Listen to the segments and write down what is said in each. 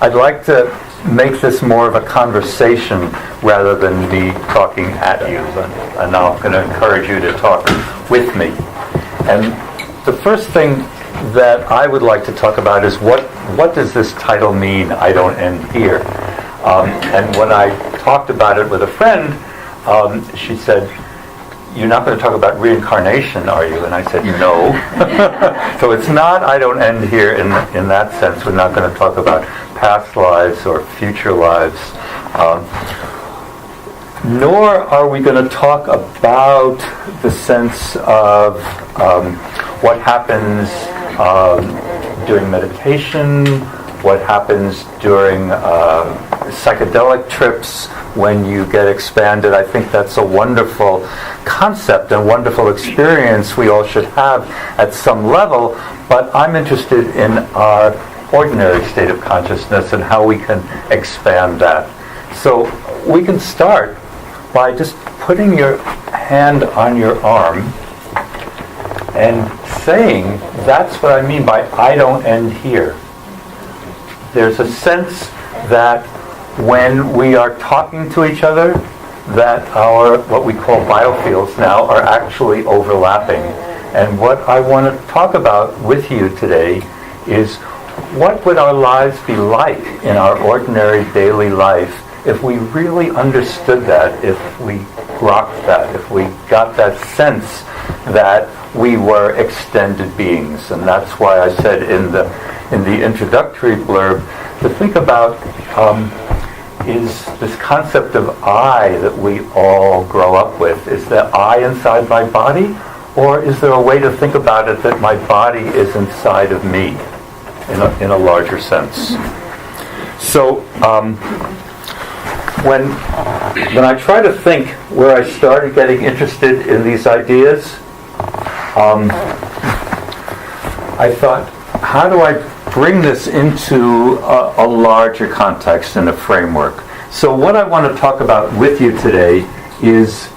I'd like to make this more of a conversation rather than me talking at you. And now I'm going to encourage you to talk with me. And the first thing that I would like to talk about is what does this title mean, I Don't End Here? And when I talked about it with a friend, she said, "You're not going to talk about reincarnation, are you?" And I said, "No." So it's not I don't end here in that sense. We're not going to talk about past lives or future lives. Nor are we going to talk about the sense of what happens during meditation, what happens during psychedelic trips when you get expanded. I think that's a wonderful concept and wonderful experience we all should have at some level, but I'm interested in our ordinary state of consciousness and how we can expand that. So we can start by just putting your hand on your arm and saying, that's what I mean by I don't end here. There's a sense that when we are talking to each other, that our, what we call biofields now, are actually overlapping. And what I want to talk about with you today is what would our lives be like in our ordinary daily life if we really understood that, if we grokked that, if we got that sense that we were extended beings. And that's why I said in the introductory blurb to think about is this concept of I that we all grow up with. Is there I inside my body? Or is there a way to think about it that my body is inside of me in a larger sense? So when I try to think where I started getting interested in these ideas, I thought, how do I bring this into a larger context and a framework? So what I want to talk about with you today is,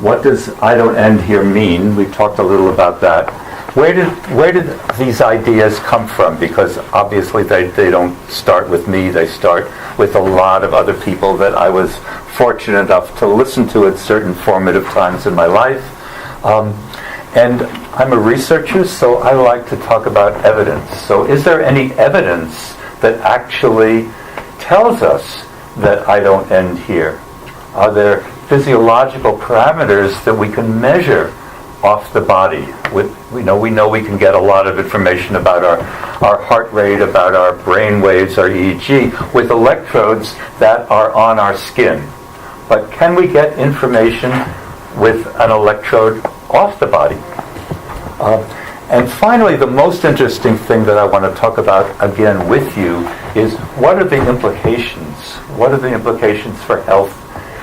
what does I don't end here mean? We talked a little about that. Where did these ideas come from? Because obviously they don't start with me. They start with a lot of other people that I was fortunate enough to listen to at certain formative times in my life. And I'm a researcher, so I like to talk about evidence. So is there any evidence that actually tells us that I don't end here? Are there physiological parameters that we can measure off the body? We know we can get a lot of information about our heart rate, about our brain waves, our EEG, with electrodes that are on our skin. But can we get information with an electrode off the body? And finally, the most interesting thing that I want to talk about again with you is, what are the implications? What are the implications for health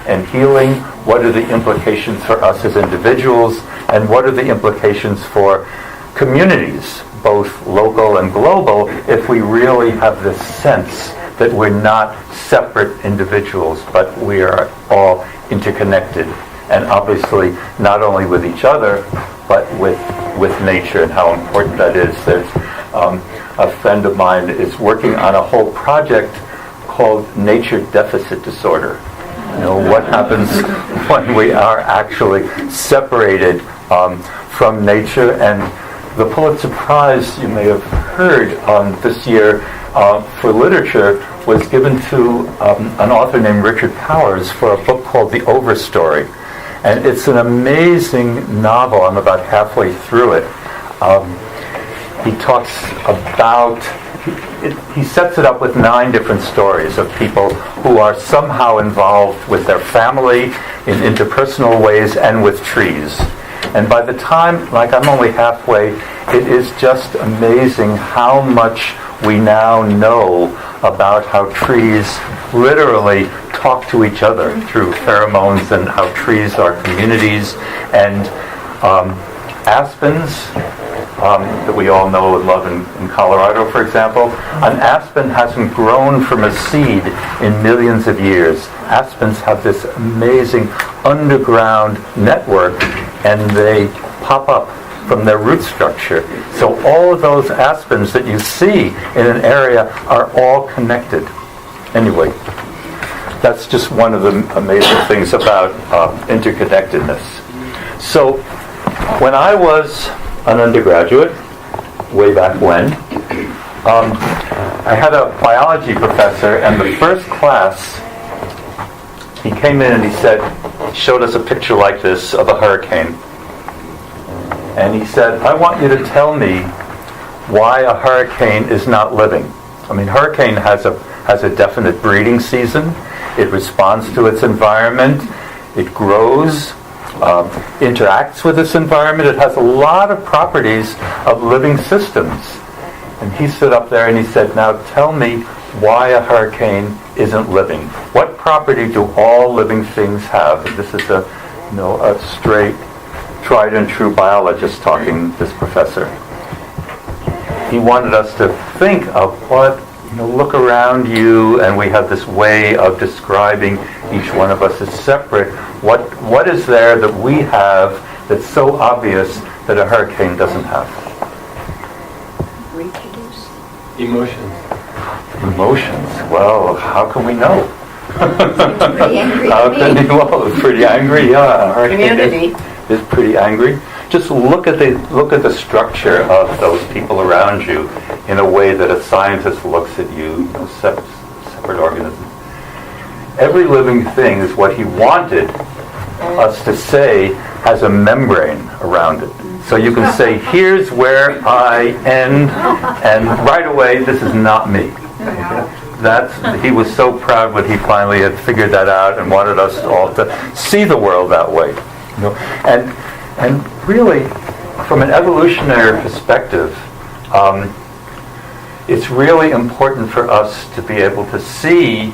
and healing? What are the implications for us as individuals? And what are the implications for communities, both local and global, if we really have this sense that we're not separate individuals, but we are all interconnected? And obviously not only with each other, but with nature, and how important that is. There's a friend of mine is working on a whole project called Nature Deficit Disorder. What happens when we are actually separated from nature? And the Pulitzer Prize, you may have heard, this year for literature was given to an author named Richard Powers for a book called The Overstory. And it's an amazing novel. I'm about halfway through it. He talks about, he sets it up with 9 different stories of people who are somehow involved with their family in interpersonal ways and with trees. And by the time, I'm only halfway, it is just amazing how much we now know about how trees literally talk to each other through pheromones, and how trees are communities. And aspens, that we all know and love in Colorado, for example, an aspen hasn't grown from a seed in millions of years. Aspens have this amazing underground network, and they pop up from their root structure. So all of those aspens that you see in an area are all connected. Anyway, that's just one of the amazing things about interconnectedness. So, when I was an undergraduate, way back when, I had a biology professor, and the first class, he came in and he showed us a picture like this of a hurricane. And he said, I want you to tell me why a hurricane is not living. I mean, hurricane has a definite breeding season. It responds to its environment. It grows, interacts with its environment. It has a lot of properties of living systems. And he stood up there and he said, now tell me why a hurricane isn't living. What property do all living things have? And this is a straight, tried and true biologist talking, this professor. He wanted us to think of look around you, and we have this way of describing each one of us as separate. What is there that we have that's so obvious that a hurricane doesn't have? Reproduce. Emotions. Emotions. Well, how can we know? Pretty angry. It's pretty angry. Yeah, a hurricane is pretty angry. Just look at the structure of those people around you in a way that a scientist looks at you, separate organisms. Every living thing is what he wanted us to say has a membrane around it. So you can say, here's where I end, and right away, this is not me. He was so proud when he finally had figured that out and wanted us all to see the world that way. And really, from an evolutionary perspective, it's really important for us to be able to see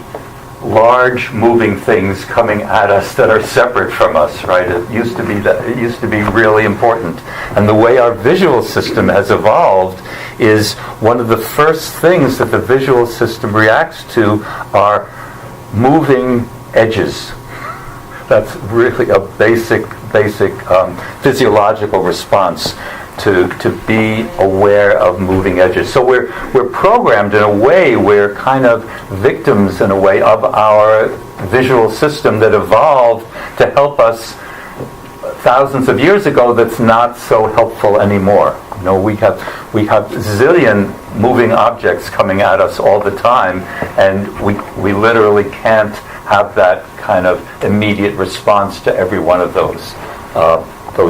large moving things coming at us that are separate from us, right? It used to be really important. And the way our visual system has evolved is one of the first things that the visual system reacts to are moving edges. That's really a basic physiological response to be aware of moving edges. So we're programmed in a way, we're kind of victims in a way of our visual system that evolved to help us thousands of years ago that's not so helpful anymore. We have zillion moving objects coming at us all the time, and we literally can't have that kind of immediate response to every one of those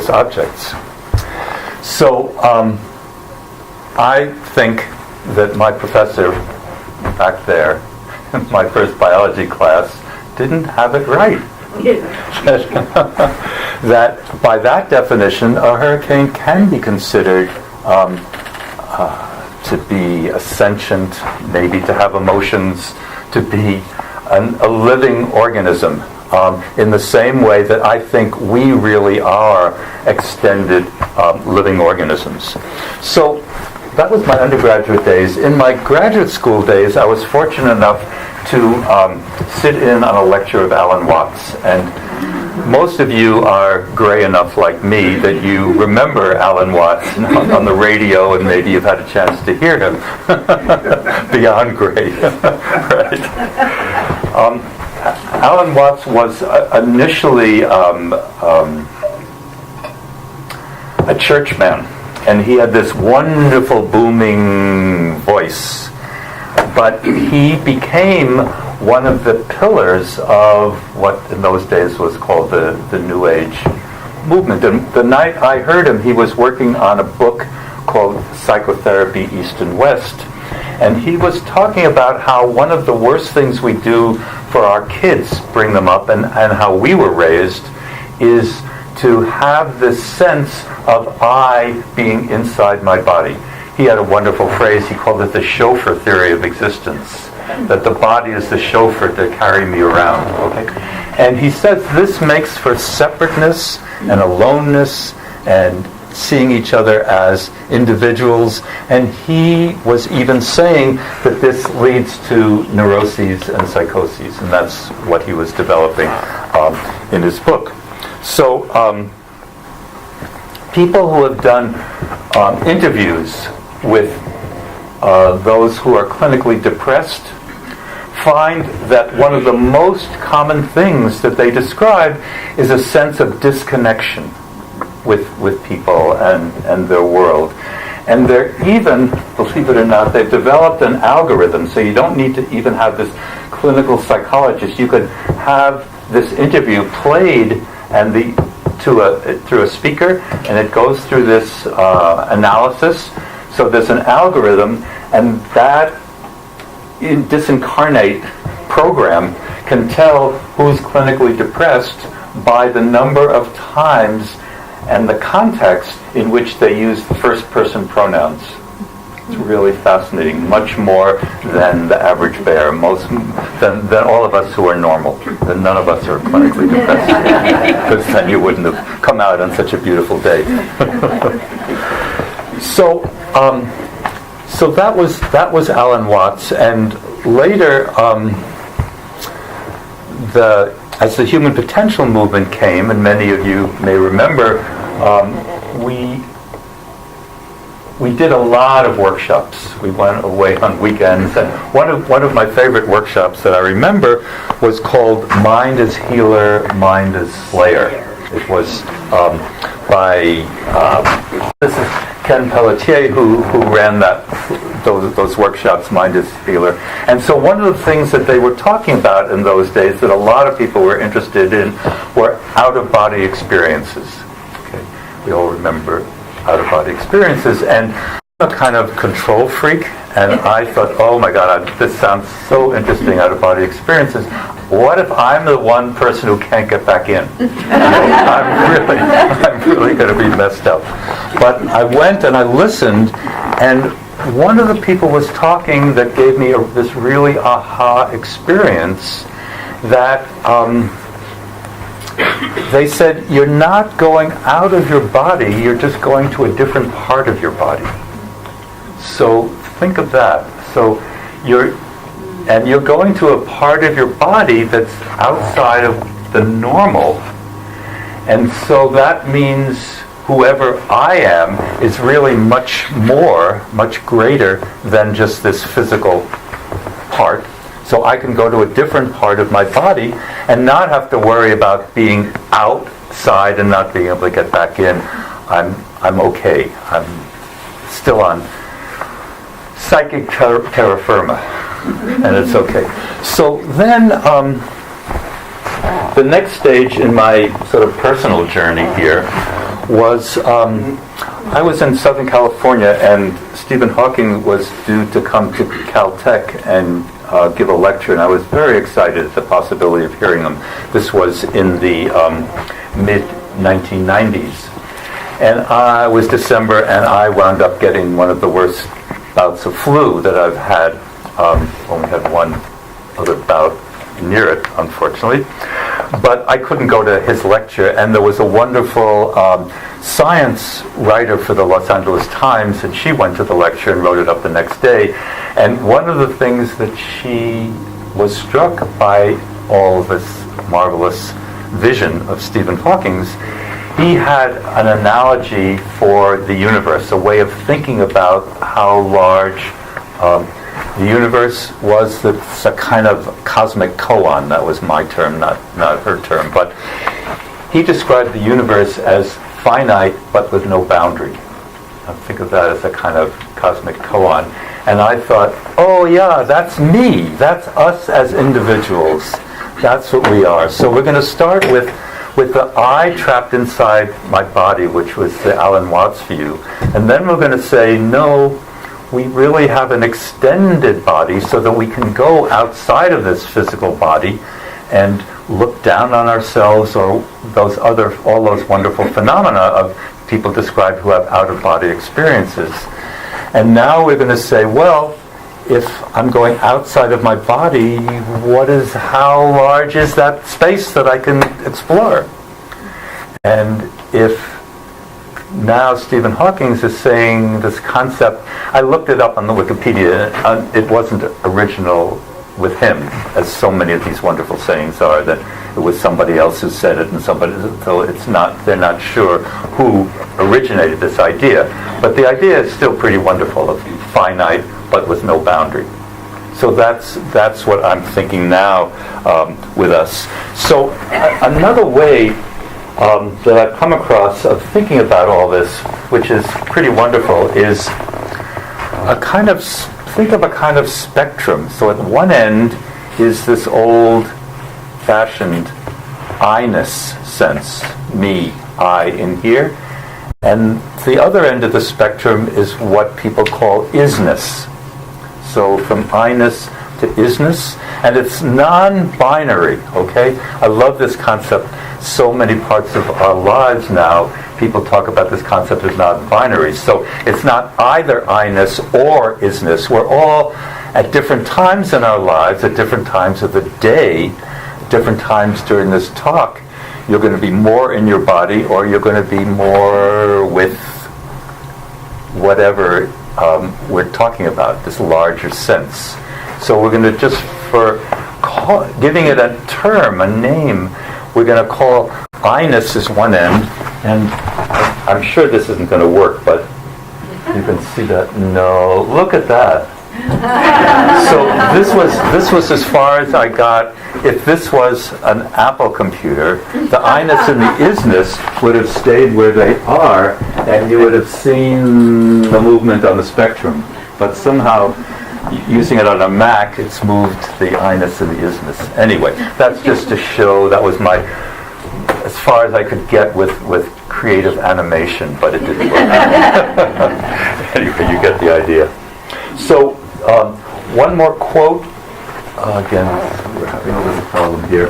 objects. So I think that my professor back there, in my first biology class, didn't have it right. That by that definition, a hurricane can be considered to be a sentient, maybe to have emotions, to be a living organism. In the same way that I think we really are extended living organisms. So that was my undergraduate days. In my graduate school days, I was fortunate enough to sit in on a lecture of Alan Watts. And most of you are gray enough like me that you remember Alan Watts on the radio, and maybe you've had a chance to hear him. Beyond gray. Right. Alan Watts was initially a churchman, and he had this wonderful booming voice. But he became one of the pillars of what in those days was called the New Age movement. And the night I heard him, he was working on a book called Psychotherapy East and West. And he was talking about how one of the worst things we do for our kids, bring them up, and how we were raised, is to have this sense of I being inside my body. He had a wonderful phrase, he called it the chauffeur theory of existence, that the body is the chauffeur to carry me around. Okay? And he says this makes for separateness and aloneness and seeing each other as individuals, and he was even saying that this leads to neuroses and psychoses, and that's what he was developing in his book. So people who have done interviews with those who are clinically depressed find that one of the most common things that they describe is a sense of disconnection with people and their world. And they're even, believe it or not, they've developed an algorithm, so you don't need to even have this clinical psychologist. You could have this interview played and through a speaker, and it goes through this analysis. So there's an algorithm, and that disincarnate program can tell who's clinically depressed by the number of times and the context in which they use the first-person pronouns. It's really fascinating, much more than the average bear, than all of us who are normal. Then none of us are clinically depressed, because then you wouldn't have come out on such a beautiful day. So that was Alan Watts, and later, as the human potential movement came, and many of you may remember, we did a lot of workshops. We went away on weekends, and one of my favorite workshops that I remember was called "Mind as Healer, Mind as Slayer." It was by this is Ken Pelletier who ran those workshops, Mind as Healer. And so one of the things that they were talking about in those days that a lot of people were interested in were out-of-body experiences. Okay, we all remember out-of-body experiences, and I'm a kind of control freak, and I thought, oh my God, this sounds so interesting, out-of-body experiences. What if I'm the one person who can't get back in? I'm really going to be messed up. But I went and I listened, and one of the people was talking that gave me this really aha experience that they said, you're not going out of your body, you're just going to a different part of your body. So think of that. So you're going to a part of your body that's outside of the normal. And so that means whoever I am is really much greater than just this physical part. So I can go to a different part of my body and not have to worry about being outside and not being able to get back in. I'm okay. I'm still on psychic terra firma, and it's okay. So then the next stage in my sort of personal journey here was I was in Southern California, and Stephen Hawking was due to come to Caltech and give a lecture, and I was very excited at the possibility of hearing him. This was in the mid-1990s. And it was December, and I wound up getting one of the worst bouts of flu that I've had. Only had one other bout near it, unfortunately. But I couldn't go to his lecture, and there was a wonderful science writer for the Los Angeles Times, and she went to the lecture and wrote it up the next day. And one of the things that she was struck by all of this marvelous vision of Stephen Hawking's, he had an analogy for the universe, a way of thinking about how large the universe was. That's a kind of cosmic koan. That was my term, not her term. But he described the universe as finite but with no boundary. I think of that as a kind of cosmic koan. And I thought, oh yeah, that's me. That's us as individuals. That's what we are. So we're going to start with the I trapped inside my body, which was the Alan Watts view. And then we're going to say, no, we really have an extended body so that we can go outside of this physical body and look down on ourselves, or all those wonderful phenomena of people described who have out-of-body experiences. And now we're going to say, well, if I'm going outside of my body, how large is that space that I can explore? And if now Stephen Hawking is saying this concept, I looked it up on the Wikipedia, it wasn't original with him, as so many of these wonderful sayings are, that it was somebody else who said it, and so they're not sure who originated this idea. But the idea is still pretty wonderful, of finite but with no boundary. So that's what I'm thinking now with us. So another way that I've come across of thinking about all this, which is pretty wonderful, is think of a kind of spectrum. So at one end is this old-fashioned I-ness sense, me, I in here, and the other end of the spectrum is what people call isness. So from I-ness to isness, and it's non-binary, okay? I love this concept. So many parts of our lives now, people talk about this concept as non-binary. So it's not either I-ness or isness. We're all at different times in our lives, at different times of the day, different times during this talk, you're going to be more in your body or you're going to be more with whatever we're talking about, this larger sense. So we're going to just, for giving it a term, a name, we're going to call I-ness is one end, and I'm sure this isn't going to work, but you can see that. No, look at that. So this was as far as I got. If this was an Apple computer, the I-ness and the isness would have stayed where they are, and you would have seen the movement on the spectrum. But somehow, using it on a Mac, it's moved the I-ness and the isness. Anyway, that's just to show that was as far as I could get with creative animation, but it didn't work. Anyway, you get the idea. So, one more quote. Again, we're having a little problem here.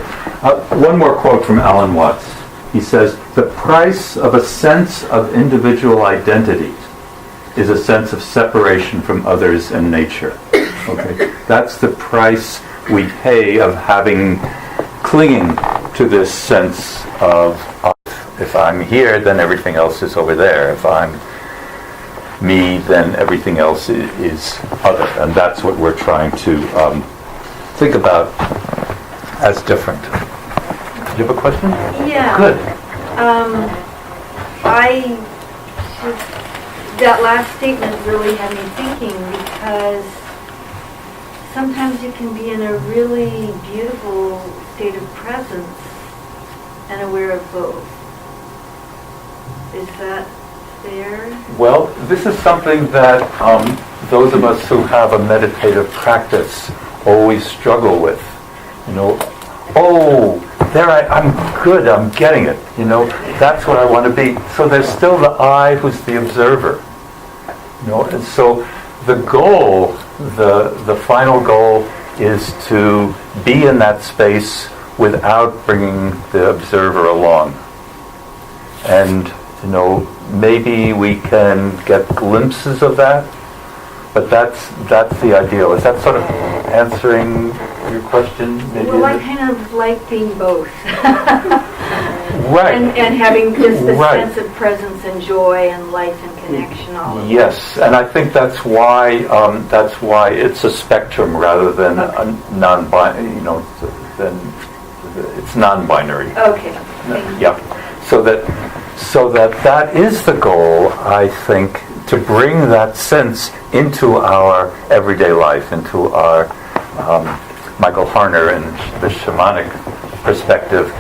One more quote from Alan Watts. He says, "The price of a sense of individual identity is a sense of separation from others and nature." Okay, that's the price we pay of clinging to this sense of if I'm here, then everything else is over there. If I'm me, then everything else is other. And that's what we're trying to think about as different. Do you have a question? Yeah. Good. That last statement really had me thinking, because sometimes you can be in a really beautiful state of presence and aware of both. Is that fair? Well, this is something that those of us who have a meditative practice always struggle with. I'm good, I'm getting it. That's what I want to be. So there's still the I who's the observer. And so the goal, the final goal is to be in that space without bringing the observer along. And, maybe we can get glimpses of that, but that's the ideal. Is that sort of answering your question? Maybe well, I kind of like being both. Right. And having just the sense of presence and joy and life and connection, all of yes, and I think that's why it's a spectrum rather than a non-binary. Then it's non-binary. Okay. Yeah. So that is the goal, I think, to bring that sense into our everyday life, into our Michael Harner in the shamanic perspective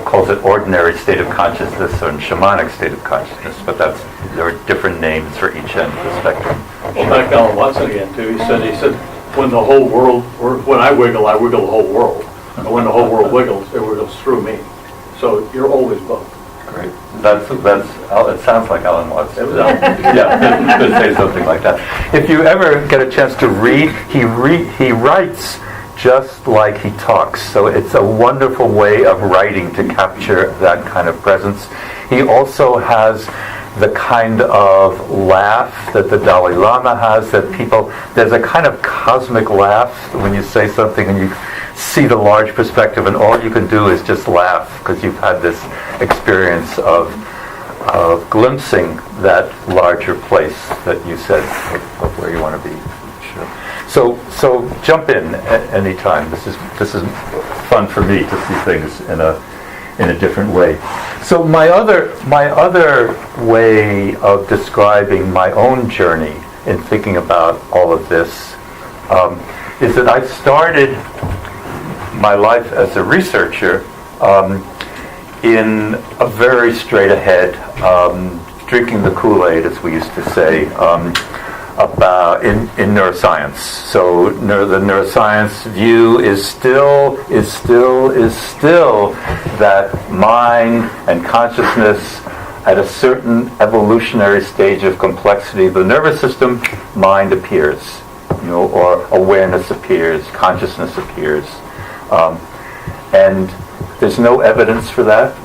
calls it ordinary state of consciousness or shamanic state of consciousness, but there are different names for each end of the spectrum. Well, back Alan Watts again too. He said when the whole world, or when I wiggle the whole world, and when the whole world wiggles, it wiggles through me. So you're always both. Great. It sounds like Alan Watts. Yeah, could say something like that. If you ever get a chance to read, he writes just like he talks. So it's a wonderful way of writing to capture that kind of presence. He also has the kind of laugh that the Dalai Lama has, there's a kind of cosmic laugh when you say something and you see the large perspective and all you can do is just laugh because you've had this experience of glimpsing that larger place that you said of where you want to be. Sure. So jump in any time. This is fun for me to see things in a different way. So my other way of describing my own journey in thinking about all of this is that I started my life as a researcher in a very straight ahead, drinking the Kool-Aid, as we used to say, about in neuroscience. So the neuroscience view is still that mind and consciousness at a certain evolutionary stage of complexity of the nervous system, mind appears, or awareness appears, consciousness appears, and there's no evidence for that.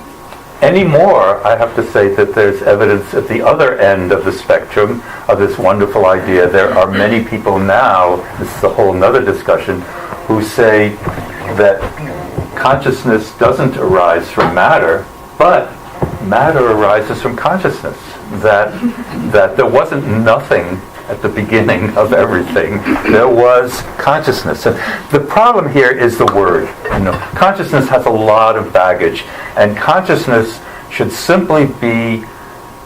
Anymore, I have to say that there's evidence at the other end of the spectrum of this wonderful idea. There are many people now, this is a whole nother discussion, who say that consciousness doesn't arise from matter, but matter arises from consciousness. That there wasn't nothing at the beginning of everything. There was consciousness. And the problem here is the word. Consciousness has a lot of baggage, and consciousness should simply be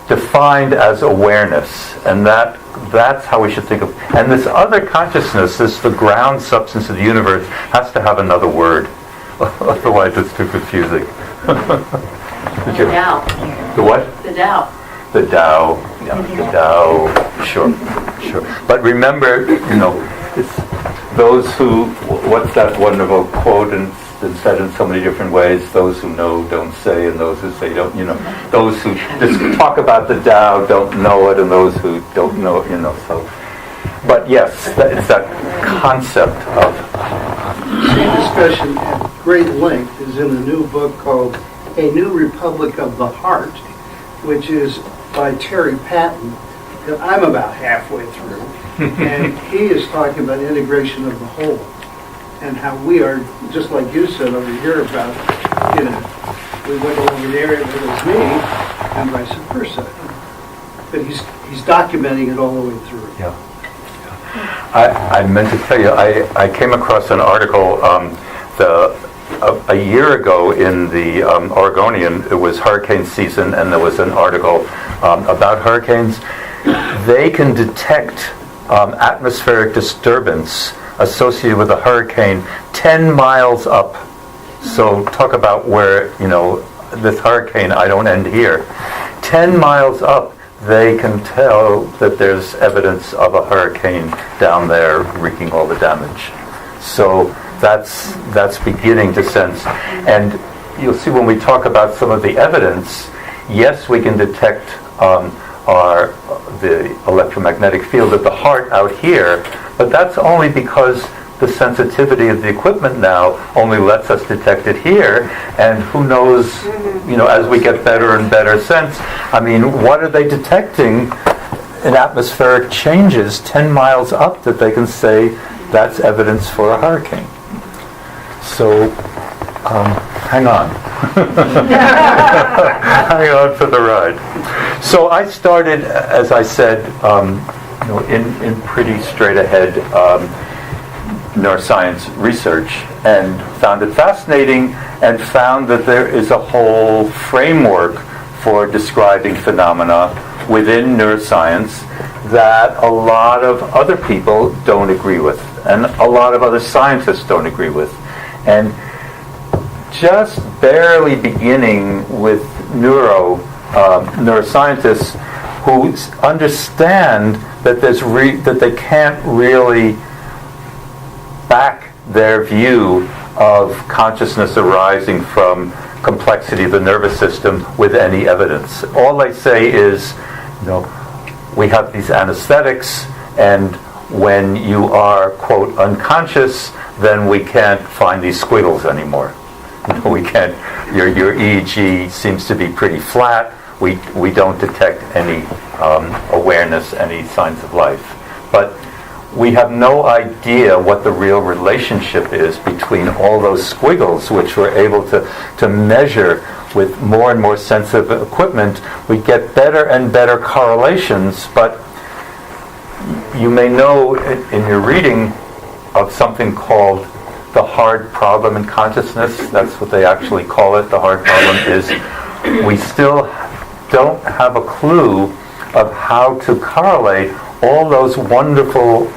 defined as awareness, and that's how we should think of. And this other consciousness, the ground substance of the universe, has to have another word. Otherwise, it's too confusing. The Tao. The what? The Tao. The Tao, the Tao, sure. But remember, it's those who, what's that wonderful quote and said in so many different ways, those who know don't say, and those who say don't, those who just talk about the Tao don't know it, and those who don't know it, so. But yes, it's that concept of... The discussion at great length is in a new book called A New Republic of the Heart, which is by Terry Patton, that I'm about halfway through. And he is talking about integration of the whole, and how we are, just like you said over here about, we went over there and it was me, and vice versa. But he's documenting it all the way through. Yeah. I meant to tell you, I came across an article a year ago in the Oregonian. It was hurricane season, and there was an article about hurricanes. They can detect atmospheric disturbance associated with a hurricane 10 miles up. So talk about where, this hurricane, I don't end here. 10 miles up, they can tell that there's evidence of a hurricane down there wreaking all the damage. So that's beginning to sense. And you'll see when we talk about some of the evidence, yes, we can detect the electromagnetic field of the heart out here, but that's only because the sensitivity of the equipment now only lets us detect it here, and who knows, as we get better and better sense, what are they detecting in atmospheric changes 10 miles up that they can say that's evidence for a hurricane? So, hang on. Hang on for the ride. So I started, as I said, in pretty straight ahead neuroscience research, and found it fascinating, and found that there is a whole framework for describing phenomena within neuroscience that a lot of other people don't agree with, and a lot of other scientists don't agree with. And just barely beginning with neuroscientists who understand that that they can't really back their view of consciousness arising from complexity of the nervous system with any evidence. All they say is, we have these anesthetics, and when you are, quote, unconscious, then we can't find these squiggles anymore. We can't, your EEG seems to be pretty flat. We don't detect any awareness, any signs of life. But we have no idea what the real relationship is between all those squiggles, which we're able to measure with more and more sensitive equipment. We get better and better correlations, but you may know in your reading of something called the hard problem in consciousness. That's what they actually call it. The hard problem is we still don't have a clue of how to correlate all those wonderful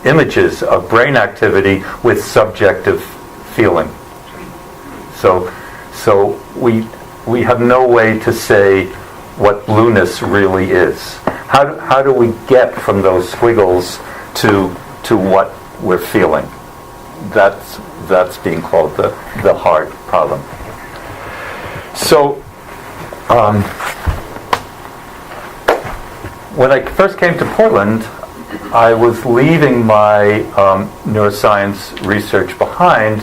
images of brain activity with subjective feeling. So we have no way to say what blueness really is. How do we get from those squiggles to what we're feeling? That's being called the hard problem. So when I first came to Portland, I was leaving my neuroscience research behind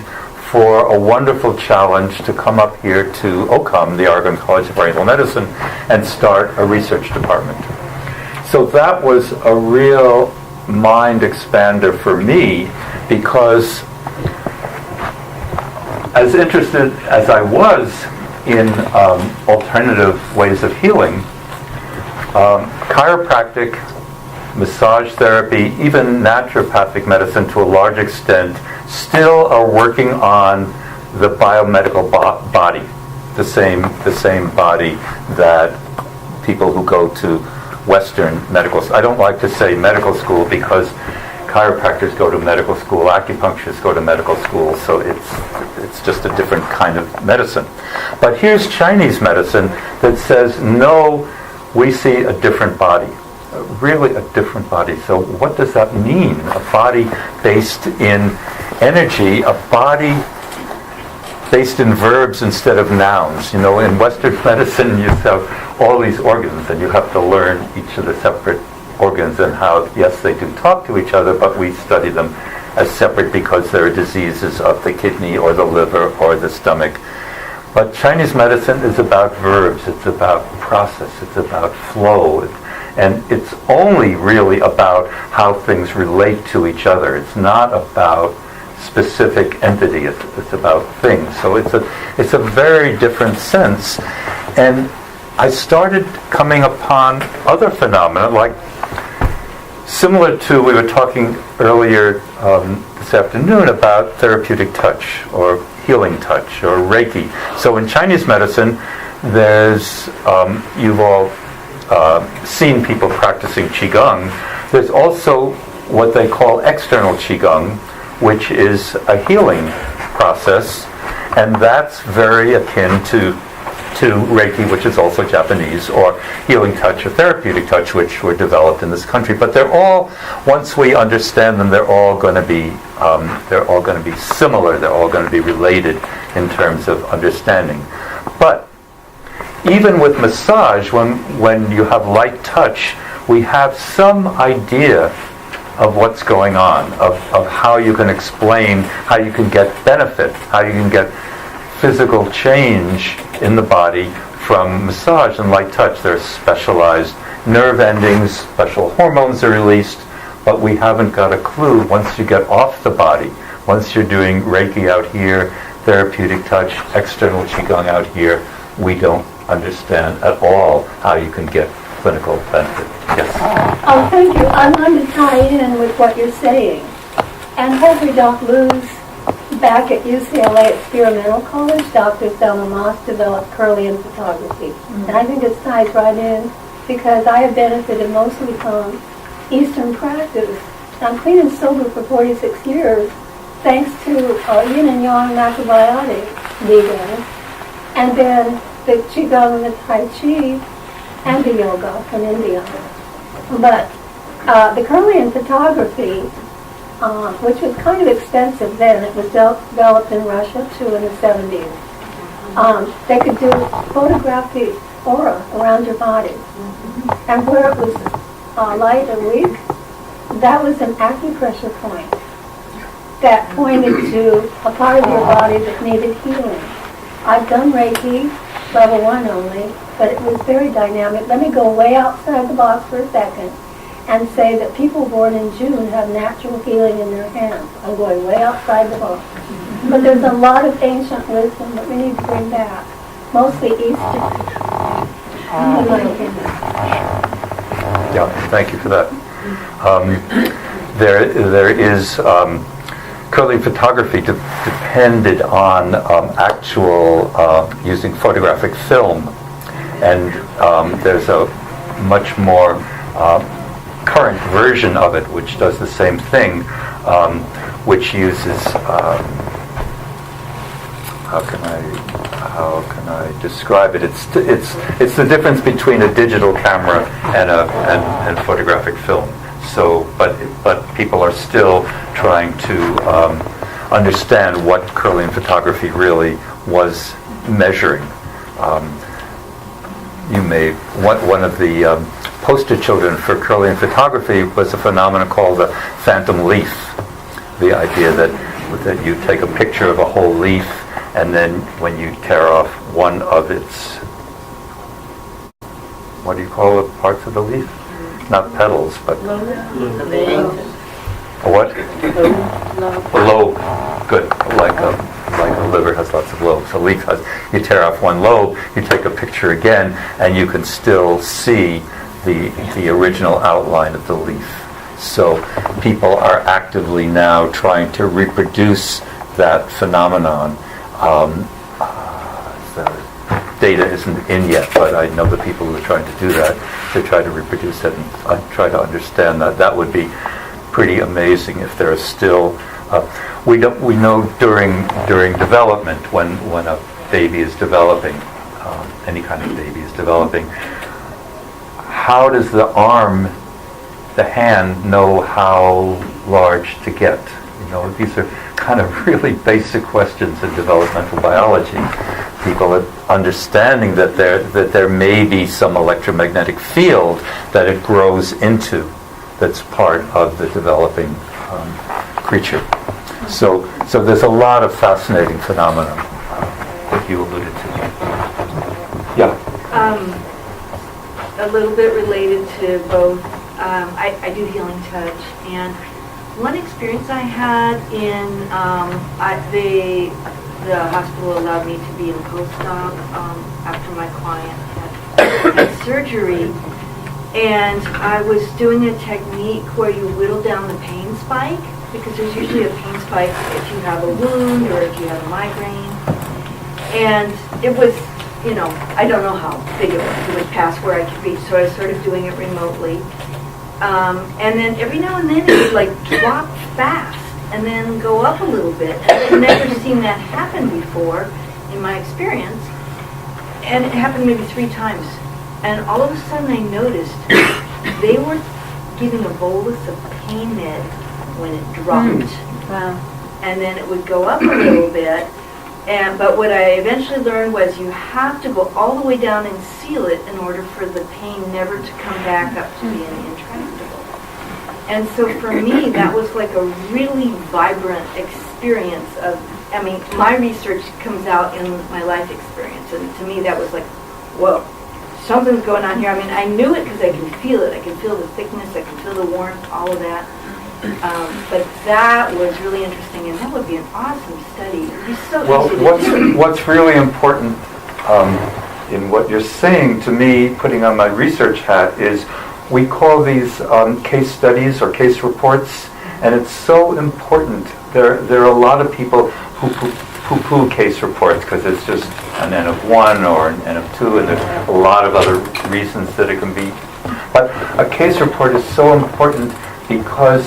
for a wonderful challenge to come up here to OCOM, the Oregon College of Oriental Medicine, and start a research department. So that was a real mind expander for me, because as interested as I was in alternative ways of healing, chiropractic, massage therapy, even naturopathic medicine to a large extent, still are working on the biomedical body, the same body that people who go to Western medical. I don't like to say medical school because chiropractors go to medical school, acupuncturists go to medical school, so it's just a different kind of medicine. But here's Chinese medicine that says, no, we see a different body. Really a different body. So what does that mean? A body based in energy, a body based in verbs instead of nouns. In Western medicine you have all these organs and you have to learn each of the separate organs and how, yes, they do talk to each other, but we study them as separate because there are diseases of the kidney or the liver or the stomach. But Chinese medicine is about verbs, it's about process, it's about flow, and it's only really about how things relate to each other. It's not about specific entity, it's about things. So it's a very different sense. And I started coming upon other phenomena, like similar to, we were talking earlier this afternoon about therapeutic touch or healing touch or Reiki. So in Chinese medicine, there's, you've all seen people practicing Qigong. There's also what they call external Qigong, which is a healing process, and that's very akin to Reiki, which is also Japanese, or healing touch or therapeutic touch, which were developed in this country. But they're all, once we understand them, they're all going to be similar. They're all going to be related in terms of understanding. But even with massage, when you have light touch, we have some idea of what's going on, of how you can explain, how you can get benefit, how you can get physical change in the body from massage and light touch. There are specialized nerve endings, special hormones are released, but we haven't got a clue. Once you get off the body, once you're doing Reiki out here, therapeutic touch, external Qigong out here, we don't understand at all how you can get clinical benefit. Yes? Oh, thank you. I'm going to tie in with what you're saying. And Henry Doc Luz, back at UCLA Experimental College, Dr. Thelma Moss developed Kirlian photography. Mm-hmm. And I think it ties right in because I have benefited mostly from Eastern practice. I'm clean and sober for 46 years thanks to yin and yang macrobiotic vegan, and then the Qigong and the Tai Chi and the yoga from India. But the Kirlian photography, which was kind of expensive then, it was developed in Russia too in the 70s. They could photograph the aura around your body. And where it was light and weak, that was an acupressure point that pointed to a part of your body that needed healing. I've done Reiki, level 1 only, but it was very dynamic. Let me go way outside the box for a second and say that people born in June have natural healing in their hands. I'm going way outside the box. But there's a lot of ancient wisdom that we need to bring back, mostly Eastern. In my opinion. Yeah, thank you for that. There is Kirlian photography depended on actual using photographic film, and there's a much more current version of it, which does the same thing, which uses how can I describe it? It's the difference between a digital camera and photographic film. So, but people are still trying to understand what Kirlian photography really was measuring. One of the poster children for Kirlian photography was a phenomenon called the phantom leaf. The idea that you take a picture of a whole leaf, and then when you tear off one of its, what do you call it, parts of the leaf? Not petals, but a what? A lobe. Good. Like a liver has lots of lobes. A leaf has. You tear off one lobe, you take a picture again, and you can still see the original outline of the leaf. So people are actively now trying to reproduce that phenomenon. The data isn't in yet, but I know the people who are trying to do that, to try to reproduce it and try to understand that. That would be pretty amazing if there is still. We know during development, when a baby is developing, any kind of baby is developing, how does the arm, the hand, know how large to get? These are kind of really basic questions in developmental biology. People are understanding that there may be some electromagnetic field that it grows into, that's part of the developing creature. So there's a lot of fascinating phenomena that you alluded to. Yeah. A little bit related to both. I do healing touch, and one experience I had in the hospital allowed me to be in post-op after my client had surgery, and I was doing a technique where you whittle down the pain spike, because there's usually a pain spike if you have a wound or if you have a migraine, and it was, I don't know how big it was past where I could reach, so I was sort of doing it remotely. And then every now and then it would like drop fast and then go up a little bit. I've never seen that happen before in my experience. And it happened maybe 3 times. And all of a sudden I noticed they were giving a bolus of pain med when it dropped. Wow. And then it would go up a little bit. But what I eventually learned was you have to go all the way down and seal it in order for the pain never to come back up to being intractable. And so for me, that was like a really vibrant experience of, my research comes out in my life experience. And to me, that was like, whoa, something's going on here. I knew it because I can feel it. I can feel the thickness, I can feel the warmth, all of that. But that was really interesting, and that would be an awesome study. It would be so easy to do. What's really important in what you're saying to me, putting on my research hat, is we call these case studies or case reports, and it's so important. There are a lot of people who poo-poo case reports because it's just an N of 1 or an N of 2, and there's a lot of other reasons that it can be. But a case report is so important because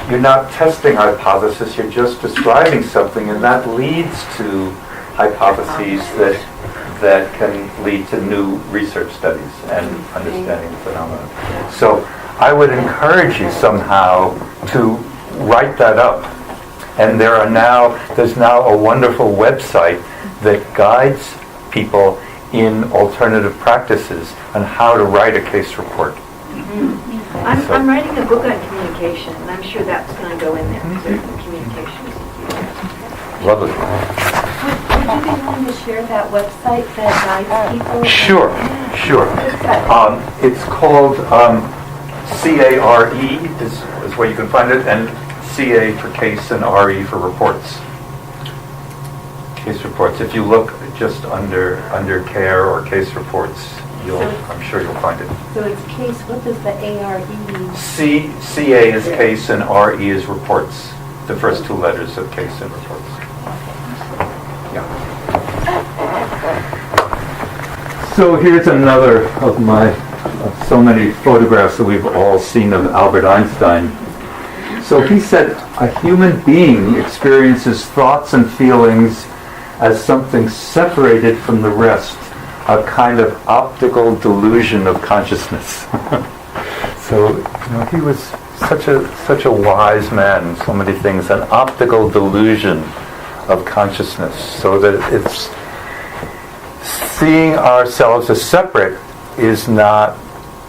you're not testing hypothesis, you're just describing something, and that leads to hypotheses that can lead to new research studies and understanding the phenomenon. So I would encourage you somehow to write that up. And there's now a wonderful website that guides people in alternative practices on how to write a case report. I'm writing a book on communication, and I'm sure that's going to go in there. So communication is huge. Lovely. Would you be willing to share that website that guides people? Sure. It's called CARE is where you can find it, and CA for case and RE for reports. Case reports. If you look just under care or case reports, I'm sure you'll find it. So it's case, what does the ARE mean? CA is case and RE is reports. The first 2 letters of case and reports. Yeah. So here's another of my so many photographs that we've all seen of Albert Einstein. So he said, a human being experiences thoughts and feelings as something separated from the rest, a kind of optical delusion of consciousness. So, he was such a wise man in so many things, an optical delusion of consciousness, so that it's seeing ourselves as separate is not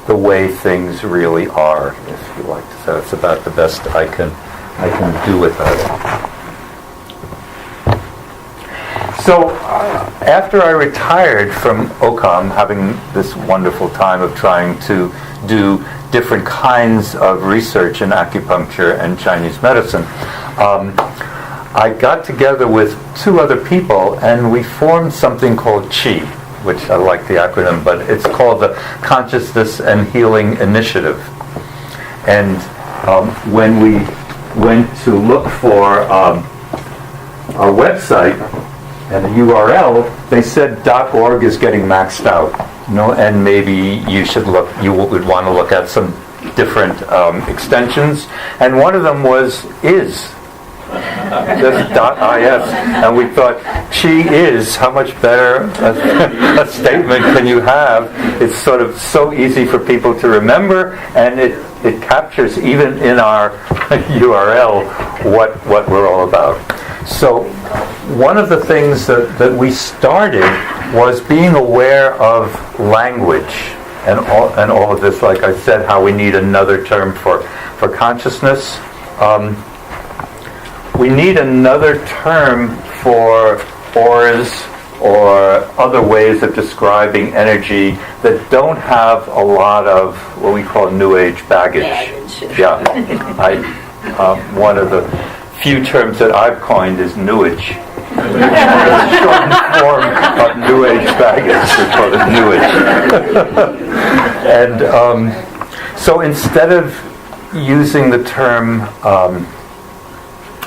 the way things really are, if you like to say. It's about the best I can do with that. So after I retired from OCOM, having this wonderful time of trying to do different kinds of research in acupuncture and Chinese medicine, I got together with two other people and we formed something called QI, which I like the acronym, but it's called the Consciousness and Healing Initiative. And when we went to look for our website and a URL, they said .org is getting maxed out, and maybe you would want to look at some different extensions. And one of them was .is. This .is, and we thought, she is, how much better a statement can you have? It's sort of so easy for people to remember, and it captures even in our URL what we're all about. So one of the things that we started was being aware of language and all of this, like I said, how we need another term for consciousness. We need another term for auras or other ways of describing energy that don't have a lot of what we call New Age baggage. Yeah, one of the few terms that I've coined is Newage. It's a short form of New Age baggage. We call it Newage. And so instead of using the term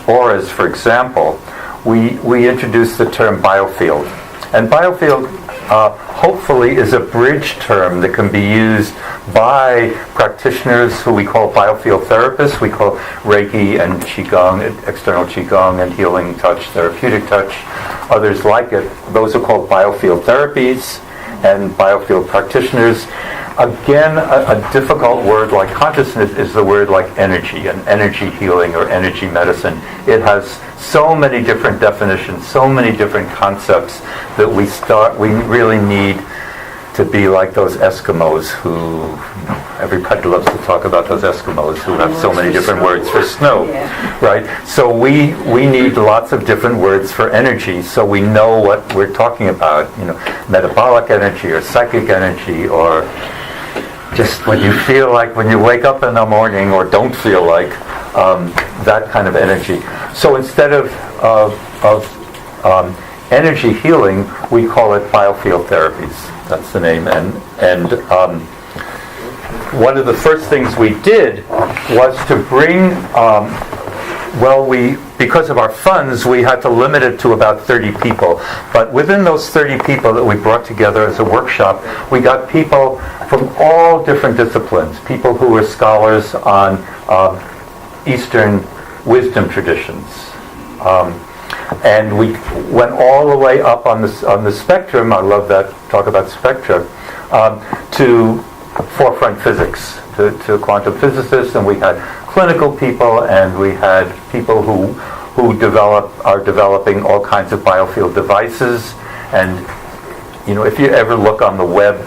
auras, for example, we introduced the term biofield. And biofield hopefully is a bridge term that can be used by practitioners who we call biofield therapists. We call Reiki and Qigong, external Qigong and healing touch, therapeutic touch. Others like it. Those are called biofield therapies and biofield practitioners. Again, a difficult word like consciousness is the word like energy, and energy healing or energy medicine. It has so many different definitions, so many different concepts that we really need to be like those Eskimos who, everybody loves to talk about those Eskimos who have so many different words for snow, right? So we need lots of different words for energy so we know what we're talking about, metabolic energy or psychic energy or just what you feel like when you wake up in the morning or don't feel like, that kind of energy. So instead of energy healing, we call it biofield therapies. That's the name. And one of the first things we did was to bring, because of our funds, we had to limit it to about 30 people. But within those 30 people that we brought together as a workshop, we got people from all different disciplines, people who were scholars on Eastern wisdom traditions. And we went all the way up on the spectrum, I love that, talk about spectra, to forefront physics, to quantum physicists, and we had clinical people, and we had people who are developing all kinds of biofield devices. And if you ever look on the web,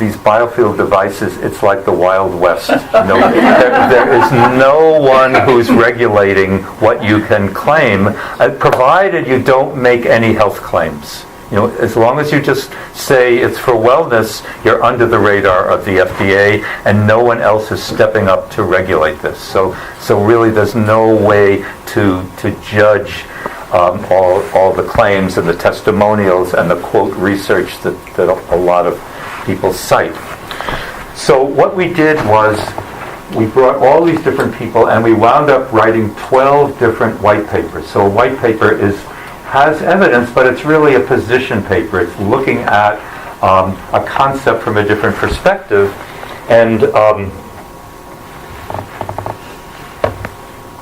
these biofield devices, it's like the Wild West. There is no one who's regulating what you can claim, provided you don't make any health claims. As long as you just say it's for wellness, you're under the radar of the FDA, and no one else is stepping up to regulate this. So really, there's no way to judge all the claims and the testimonials and the quote research that a lot of people cite. So what we did was we brought all these different people and we wound up writing 12 different white papers. So a white paper has evidence, but it's really a position paper. It's looking at a concept from a different perspective. And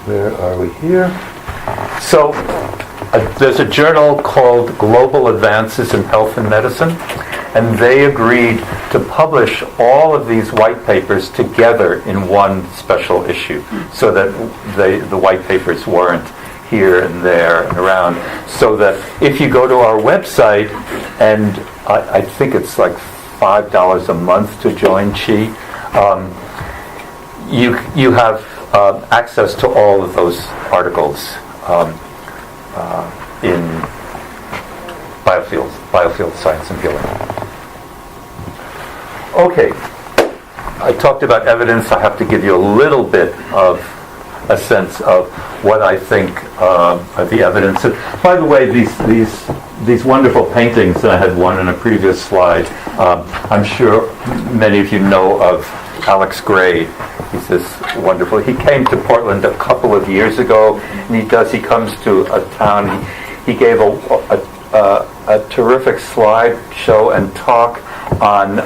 where are we here? So there's a journal called Global Advances in Health and Medicine, and they agreed to publish all of these white papers together in one special issue, so that the white papers weren't here and there and around, so that if you go to our website, and I think it's like $5 a month to join Chi, you have access to all of those articles in biofield science and healing. Okay, I talked about evidence. I have to give you a little bit of a sense of what I think of the evidence. And by the way, these wonderful paintings, I had one in a previous slide. I'm sure many of you know of Alex Gray. He's this wonderful. He came to Portland a couple of years ago, and he comes to a town. He gave a terrific slideshow and talk on,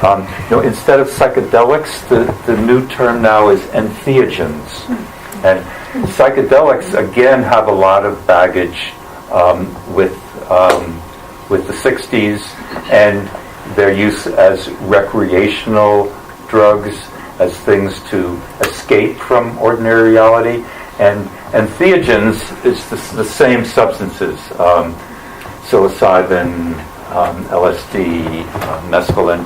instead of psychedelics, the new term now is entheogens. And psychedelics, again, have a lot of baggage with the 60s and their use as recreational drugs, as things to escape from ordinary reality. And entheogens is the same substances, psilocybin, LSD, mescaline,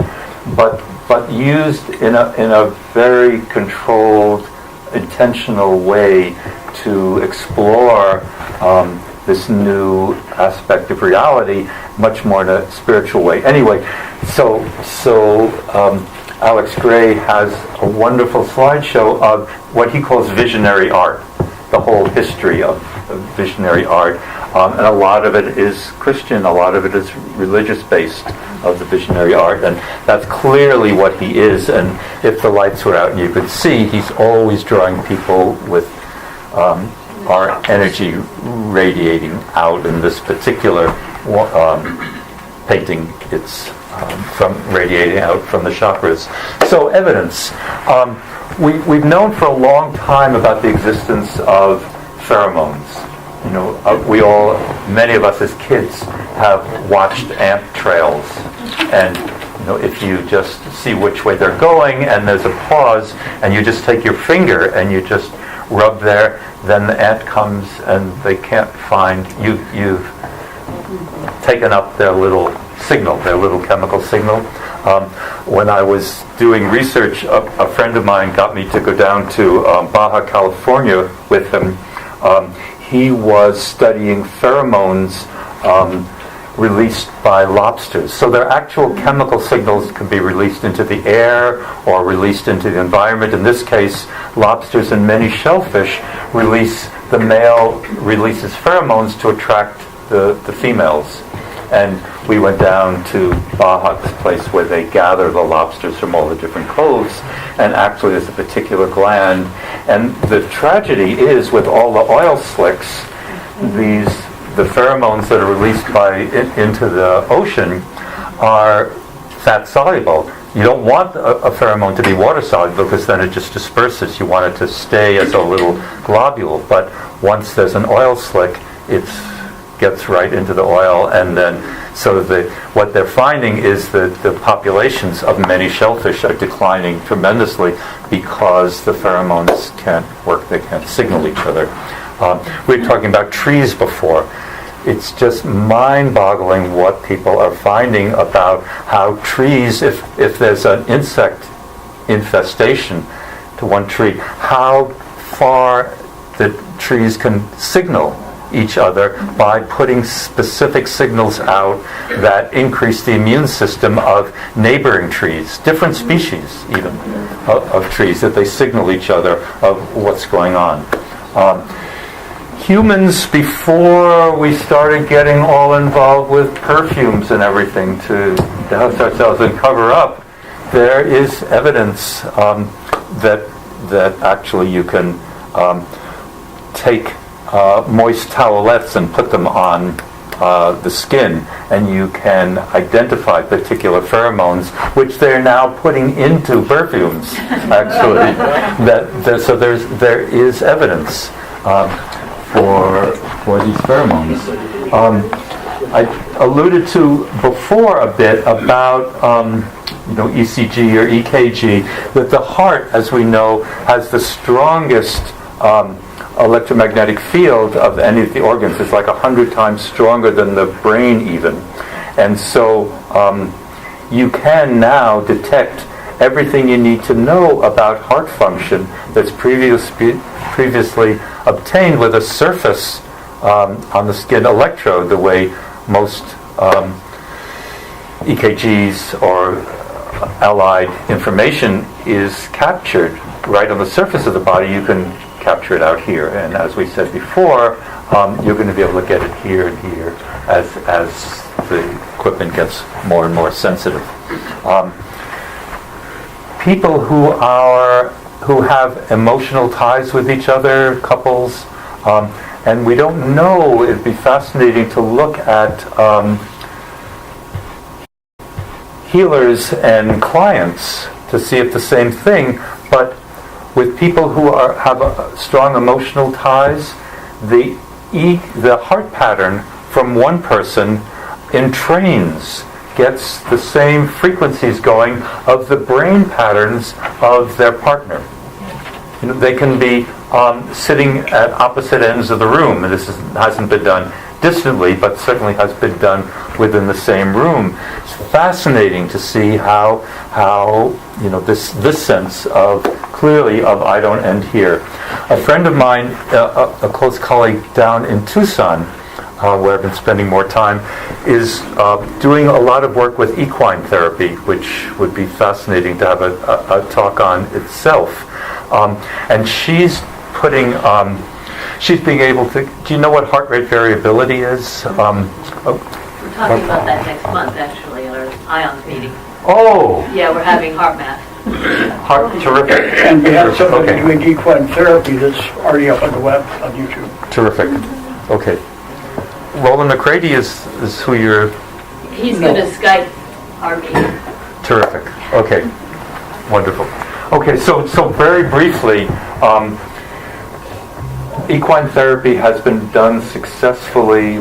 but used in a very controlled, intentional way to explore this new aspect of reality, much more in a spiritual way. Anyway, so Alex Gray has a wonderful slideshow of what he calls visionary art, the whole history of visionary art, and a lot of it is Christian, a lot of it is religious-based, of the visionary art, and that's clearly what he is. And if the lights were out and you could see, he's always drawing people with our energy radiating out. In this particular painting, it's from radiating out from the chakras. So evidence. We've known for a long time about the existence of pheromones. Many of us as kids have watched ant trails, and if you just see which way they're going and there's a pause and you just take your finger and you just rub there, then the ant comes and they can't find you. You've taken up their little signal, their little chemical signal. When I was doing research, a friend of mine got me to go down to Baja California with him. He was studying pheromones released by lobsters. So their actual chemical signals can be released into the air or released into the environment. In this case, lobsters and many shellfish the male releases pheromones to attract the females. And we went down to Baja, this place where they gather the lobsters from all the different coves, and actually there's a particular gland. And the tragedy is, with all the oil slicks, the pheromones that are released into the ocean are fat soluble. You don't want a pheromone to be water soluble, because then it just disperses. You want it to stay as a little globule. But once there's an oil slick, it gets right into the oil, and then what they're finding is that the populations of many shellfish are declining tremendously because the pheromones can't work. They can't signal each other. We were talking about trees before. It's just mind-boggling what people are finding about how trees, if there's an insect infestation to one tree, how far the trees can signal each other by putting specific signals out that increase the immune system of neighboring trees, different species even of trees, that they signal each other of what's going on. Humans, before we started getting all involved with perfumes and everything to douse ourselves and cover up, there is evidence that actually you can take moist towelettes and put them on the skin, and you can identify particular pheromones, which they're now putting into perfumes. Actually, so there is evidence for these pheromones. I alluded to before a bit about ECG or EKG, that the heart, as we know, has the strongest electromagnetic field of any of the organs. It's like 100 times stronger than the brain even. And so you can now detect everything you need to know about heart function that's previously obtained with a surface on the skin electrode, the way most EKGs or allied information is captured right on the surface of the body. You can capture it out here, and as we said before, you're going to be able to get it here and here as the equipment gets more and more sensitive. People who have emotional ties with each other, couples, and we don't know, it'd be fascinating to look at healers and clients to see if the same thing, but with people who have strong emotional ties, the heart pattern from one person entrains, gets the same frequencies going of the brain patterns of their partner. They can be sitting at opposite ends of the room, and this hasn't been done distantly, but certainly has been done within the same room. It's fascinating to see how this sense of clearly of I don't end here. A friend of mine, a close colleague down in Tucson, where I've been spending more time, is doing a lot of work with equine therapy, which would be fascinating to have a talk on itself. And she's putting, she's being able to, do you know what heart rate variability is? We're talking about that next month, actually, at our IONS meeting. Oh! Yeah, we're having heart math. Terrific. And we have somebody doing equine therapy that's already up on the web, on YouTube. Terrific. Okay. Roland McCready is who you're... He's going to Skype our meeting. Terrific. Okay. Wonderful. Okay, so very briefly, equine therapy has been done successfully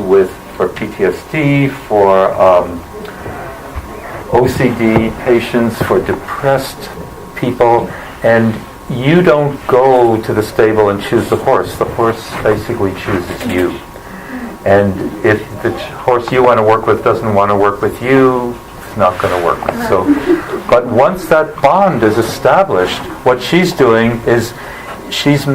for PTSD, for OCD patients, for depressed people, and you don't go to the stable and choose the horse. The horse basically chooses you. And if the horse you want to work with doesn't want to work with you, it's not going to work. So, but once that bond is established, what she's doing is she's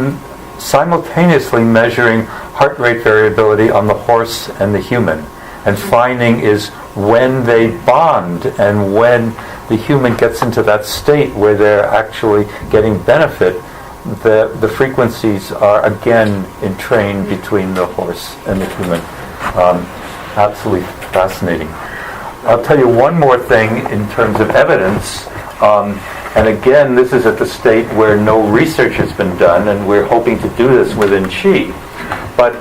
simultaneously measuring heart rate variability on the horse and the human, and finding is when they bond and when the human gets into that state where they're actually getting benefit, the frequencies are again entrained between the horse and the human. Absolutely fascinating. I'll tell you one more thing in terms of evidence, and again, this is at the state where no research has been done, and we're hoping to do this within Chi. But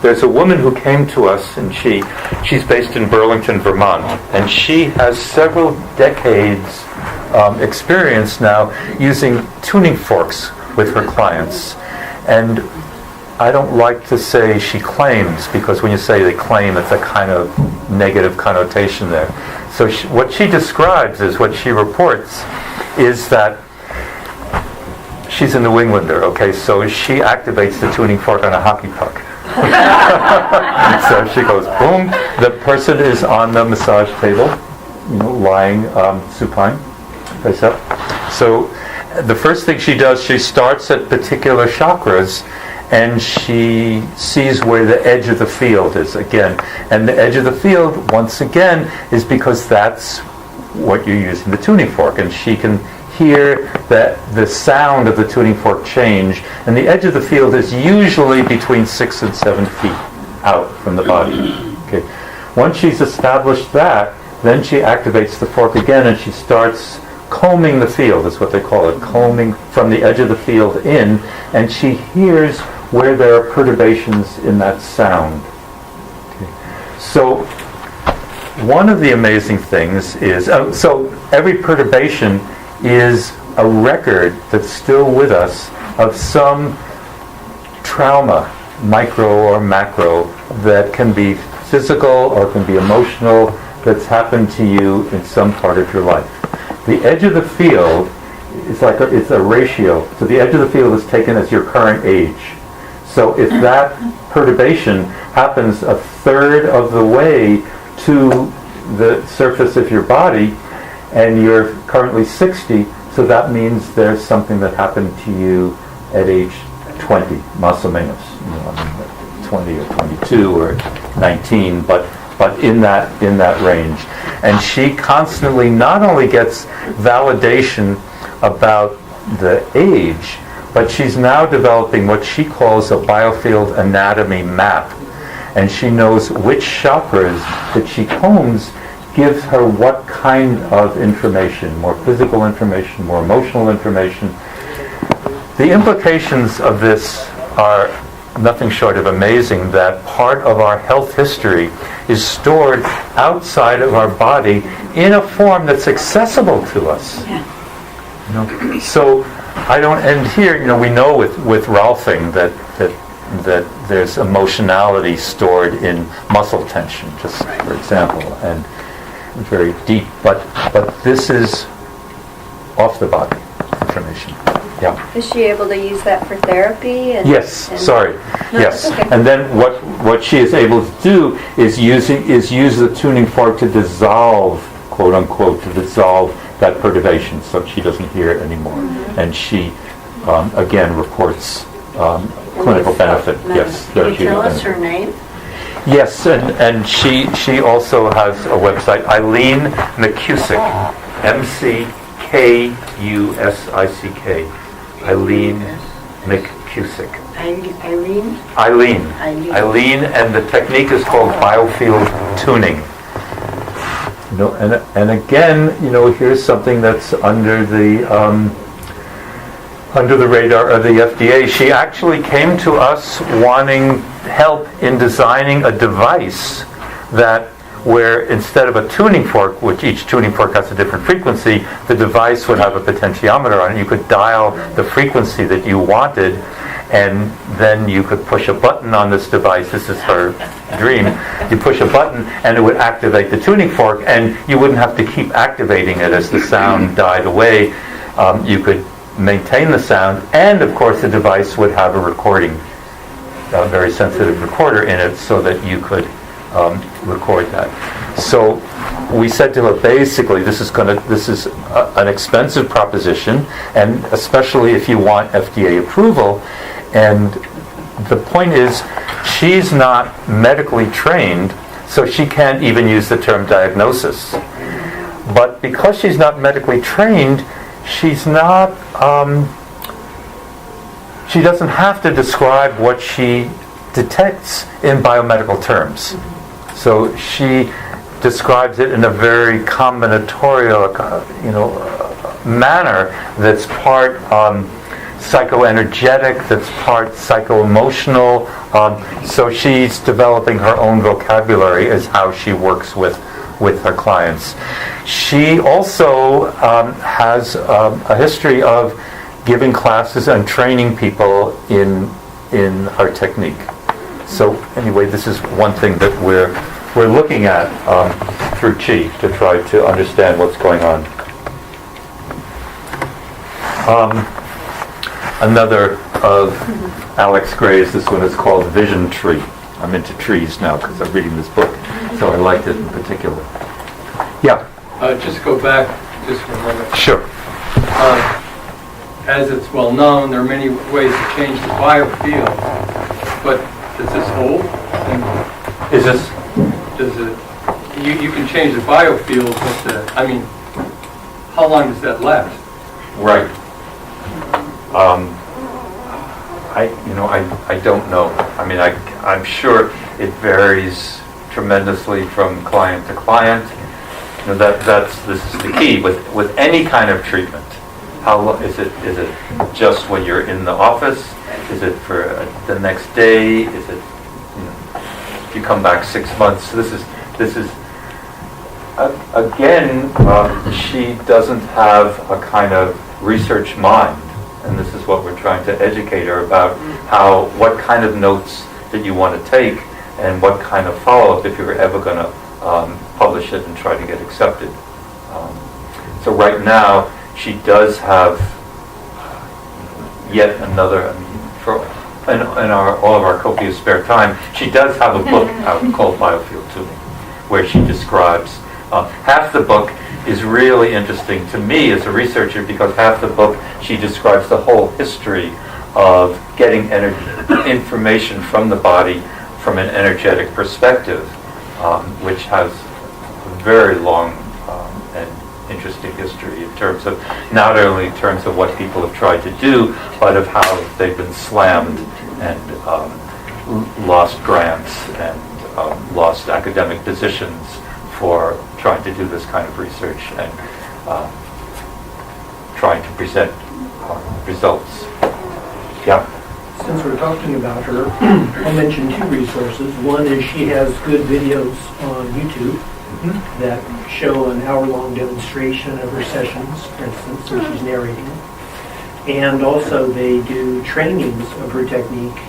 there's a woman who came to us in Chi. She's based in Burlington, Vermont, and she has several decades experience now using tuning forks with her clients. And I don't like to say she claims, because when you say they claim, it's a kind of negative connotation there. So what she describes is, what she reports is that she's a New Englander, okay, so she activates the tuning fork on a hockey puck. So she goes, boom, the person is on the massage table, lying supine, face up. So the first thing she does, she starts at particular chakras, and she sees where the edge of the field is again. And the edge of the field, once again, is because that's what you're using the tuning fork. And she can hear the sound of the tuning fork change. And the edge of the field is usually between 6 and 7 feet out from the body. Okay. Once she's established that, then she activates the fork again, and she starts combing the field, is what they call it, combing from the edge of the field in, and she hears where there are perturbations in that sound. Okay. So one of the amazing things is, so every perturbation is a record that's still with us of some trauma, micro or macro, that can be physical or can be emotional, that's happened to you in some part of your life. The edge of the field is like it's a ratio. So the edge of the field is taken as your current age. So if that perturbation happens a third of the way to the surface of your body, and you're currently 60, so that means there's something that happened to you at age 20, más o menos, 20 or 22 or 19, but in that range. And she constantly not only gets validation about the age, but she's now developing what she calls a biofield anatomy map. And she knows which chakras that she combs gives her what kind of information, more physical information, more emotional information. The implications of this are nothing short of amazing, that part of our health history is stored outside of our body in a form that's accessible to us. So I don't end here. We know with Rolfing that there's emotionality stored in muscle tension, just for example, and very deep. But this is off the body information. Yeah. Is she able to use that for therapy? Yes. No, Yes. okay. And then what she is able to do is use the tuning fork to dissolve, quote unquote, to dissolve that perturbation, so she doesn't hear it anymore. And she again reports clinical benefit. Yes. Can you tell us benefit. her name? Yes, and she also has a website, Eileen McCusick, McKusick. Eileen McCusick. Eileen, and the technique is called biofield tuning. And again, here's something that's under the radar of the FDA. She actually came to us wanting help in designing a device where instead of a tuning fork, which each tuning fork has a different frequency, the device would have a potentiometer on it. You could dial the frequency that you wanted, and then you could push a button on this device. This is her dream. You push a button and it would activate the tuning fork, and you wouldn't have to keep activating it as the sound died away. You could maintain the sound, and of course the device would have a recording, a very sensitive recorder in it, so that you could record that. So we said to her, basically, this is an expensive proposition, and especially if you want FDA approval. And the point is, she's not medically trained, so she can't even use the term diagnosis. But because she's not medically trained, she's not. She doesn't have to describe what she detects in biomedical terms. So she describes it in a very combinatorial, manner that's part psychoenergetic, that's part psycho-emotional. So she's developing her own vocabulary as how she works with her clients. She also has a history of giving classes and training people in her technique. So anyway, this is one thing that we're looking at through Chi to try to understand what's going on. Another of Alex Gray's, this one is called Vision Tree. I'm into trees now because I'm reading this book, so I liked it in particular. Yeah. Just go back just for a moment. Sure. As it's well known, there are many ways to change the biofield, but does this hold? Is this? Does it? You can change the biofield, but how long does that last? Right. I don't know. I'm sure it varies tremendously from client to client. This is the key with any kind of treatment. How is it? Is it just when you're in the office? Is it for the next day? Is it? you come back 6 months. This is again, she doesn't have a kind of research mind, and this is what we're trying to educate her about, what kind of notes that you want to take, and what kind of follow-up if you're ever going to publish it and try to get accepted. So right now, she does have yet another, in all of our copious spare time, she does have a book out called Biofield Tuning, where she describes, half the book is really interesting to me as a researcher, because half the book she describes the whole history of getting information from the body from an energetic perspective, which has a very long and interesting history in terms of, not only in terms of what people have tried to do, but of how they've been slammed and lost grants and lost academic positions for trying to do this kind of research and trying to present results. Yeah. Since we're talking about her, I'll mention 2 resources. One is she has good videos on YouTube that show an hour-long demonstration of her sessions, for instance, where she's narrating. And also they do trainings of her technique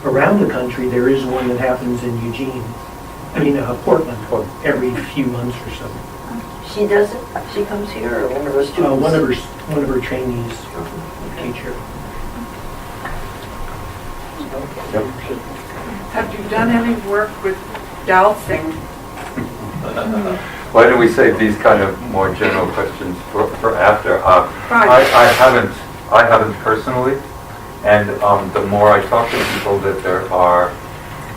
around the country. There is one that happens in Portland, every few months or so. She does it? She comes here, or one of her students? One of her trainees teach her. Have you done any work with dowsing? Why don't we save these kind of more general questions for after? Right. I haven't personally, and the more I talk to people, that there are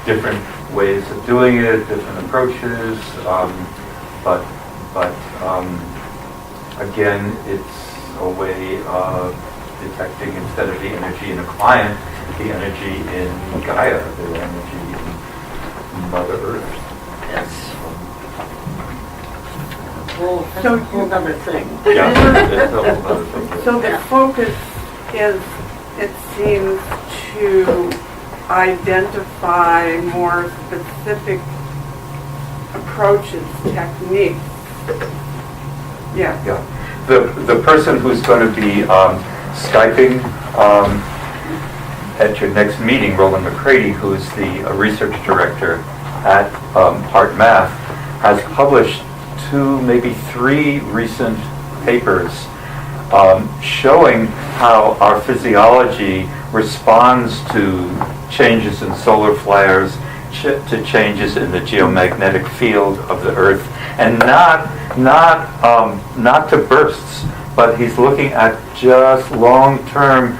different ways of doing it, different approaches, but again, it's a way of detecting, instead of the energy in a client, the energy in Gaia, the energy in Mother Earth. Yes. Well, that's a whole other thing. Yeah, it's a whole other thing. So the focus is, it seems, to identify more specific approaches, techniques. Yeah. Yeah. The person who's going to be Skyping at your next meeting, Roland McCready, who's the research director at Heart Math, has published 2, maybe 3 recent papers showing how our physiology responds to changes in solar flares, to changes in the geomagnetic field of the Earth, and not to bursts, but he's looking at just long-term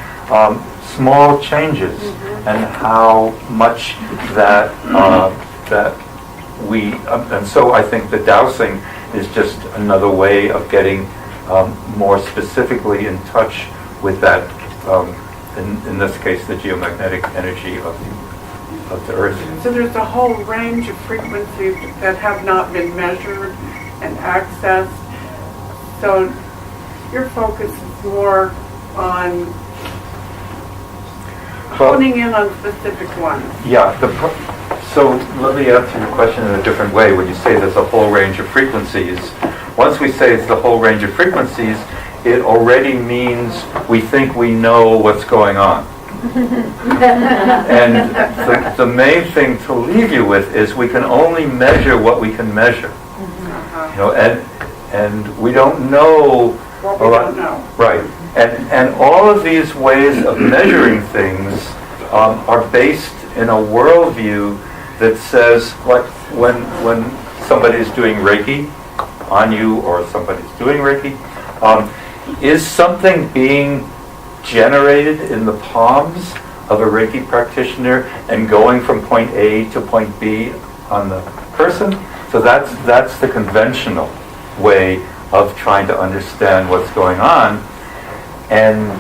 small changes, and how much that we and so I think the dowsing is just another way of getting more specifically in touch with that, in this case, the geomagnetic energy of the Earth. So there's a whole range of frequencies that have not been measured and accessed. So your focus is more on honing in on specific ones. Yeah. So let me answer your question in a different way. When you say there's a whole range of frequencies, once we say it's the whole range of frequencies, it already means we think we know what's going on. And the main thing to leave you with is we can only measure what we can measure. And we don't know what we don't know. Right. And all of these ways of measuring things are based in a worldview that says, like when somebody's doing Reiki on you, or somebody's doing Reiki, is something being generated in the palms of a Reiki practitioner and going from point A to point B on the person? So that's the conventional way of trying to understand what's going on. And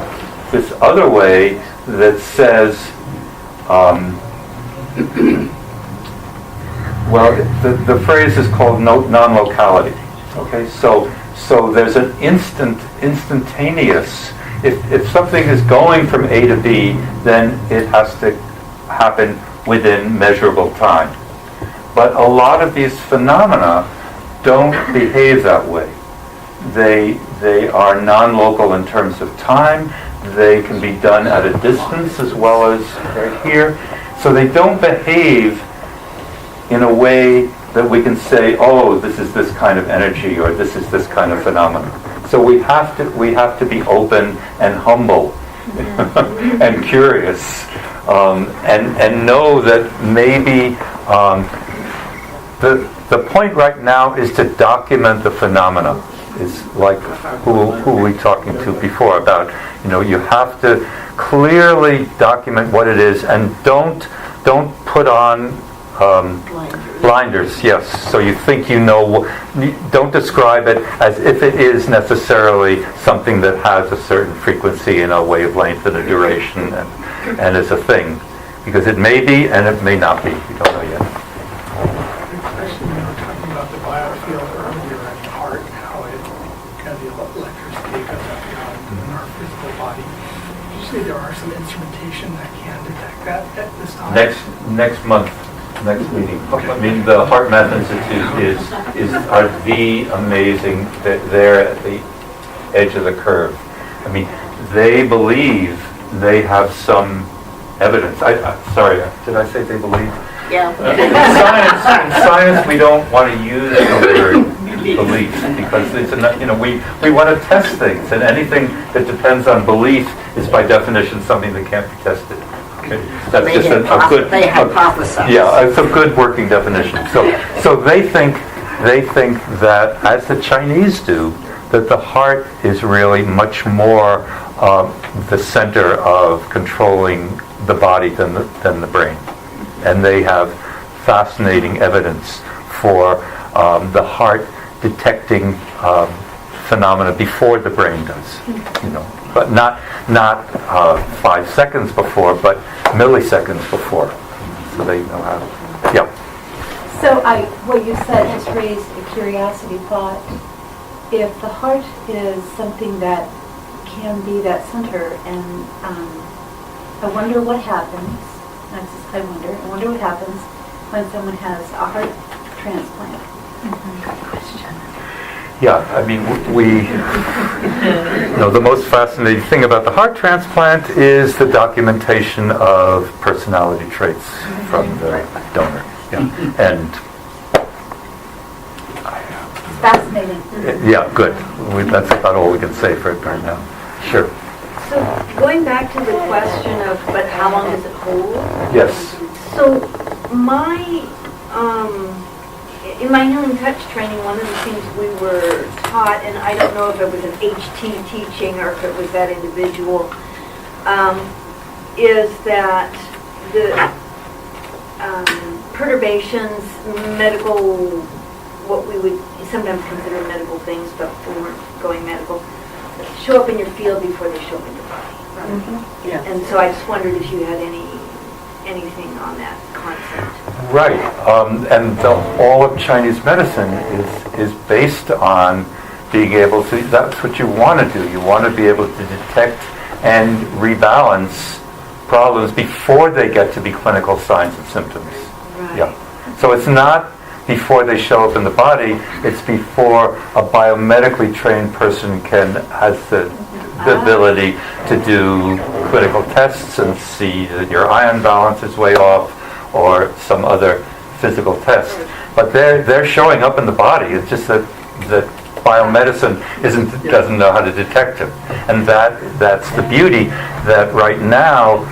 this other way that says, well, the phrase is called non-locality. Okay, so there's an instantaneous. If something is going from A to B, then it has to happen within measurable time. But a lot of these phenomena don't behave that way. They are non-local in terms of time. They can be done at a distance as well as right here. So they don't behave in a way that we can say, oh, this is this kind of energy or this is this kind of phenomenon. So we have to be open and humble and curious and know that maybe the point right now is to document the phenomena. Is like who we talking to before about, you have to clearly document what it is and don't put on blinders, yes. So you think don't describe it as if it is necessarily something that has a certain frequency and a wavelength and a duration and is a thing. Because it may be and it may not be. We don't know yet. Especially when we were talking about the biofield earlier and the heart and how it kind of the electricity goes up and down in our physical body. Did you say there are some instrumentation that can detect that at this time? Next month. Next meeting. I mean, the Heart Math Institute are the amazing. They're at the edge of the curve. I mean, they believe they have some evidence. Sorry, did I say they believe? Yeah. In science, we don't want to use the word belief because it's we want to test things, and anything that depends on belief is by definition something that can't be tested. Okay. That's They just a good. They hypothesize. Yeah, it's a good working definition. So they think that, as the Chinese do, that the heart is really much more the center of controlling the body than the brain, and they have fascinating evidence for the heart detecting phenomena before the brain does. But not 5 seconds before, but milliseconds before. So they know how. Yeah. So what you said just raised a curiosity thought. If the heart is something that can be that center, and I wonder what happens. I wonder what happens when someone has a heart transplant. Good question. Yeah, I mean, the most fascinating thing about the heart transplant is the documentation of personality traits from the donor. Yeah. And Fascinating. yeah, good. That's about all we can say for it right now. Sure. So going back to the question of, but how long does it hold? Yes. So in my Healing Touch training, one of the things we were taught, and I don't know if it was an HT teaching or if it was that individual, is that the perturbations, medical, what we would sometimes consider medical things, but we weren't going medical, show up in your field before they show up in your body. Mm-hmm. Yeah. And so I just wondered if you had anything on that concept. Right, and all of Chinese medicine is based on being able to. That's what you want to do. You want to be able to detect and rebalance problems before they get to be clinical signs and symptoms. Right. Yeah. So it's not before they show up in the body. It's before a biomedically trained person has the ability to do clinical tests and see that your ion balance is way off, or some other physical test. But they're showing up in the body. It's just that biomedicine doesn't know how to detect them. And that's the beauty, that right now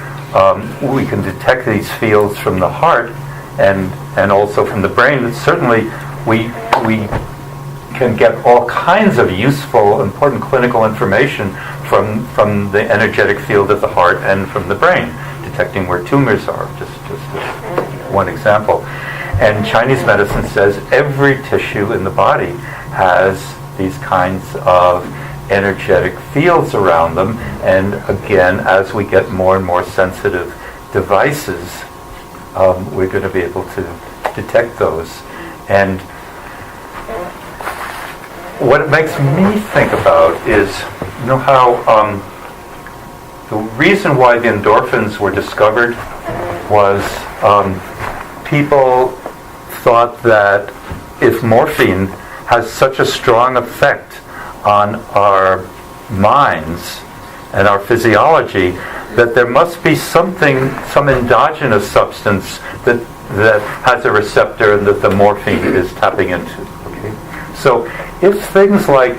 we can detect these fields from the heart and also from the brain. And certainly we can get all kinds of useful, important clinical information from the energetic field of the heart and from the brain, detecting where tumors are, just one example. And Chinese medicine says every tissue in the body has these kinds of energetic fields around them, and again, as we get more and more sensitive devices, we're going to be able to detect those. And what it makes me think about is, how the reason why the endorphins were discovered was people thought that if morphine has such a strong effect on our minds and our physiology, that there must be something, some endogenous substance that has a receptor and that the morphine is tapping into. Okay? So if things like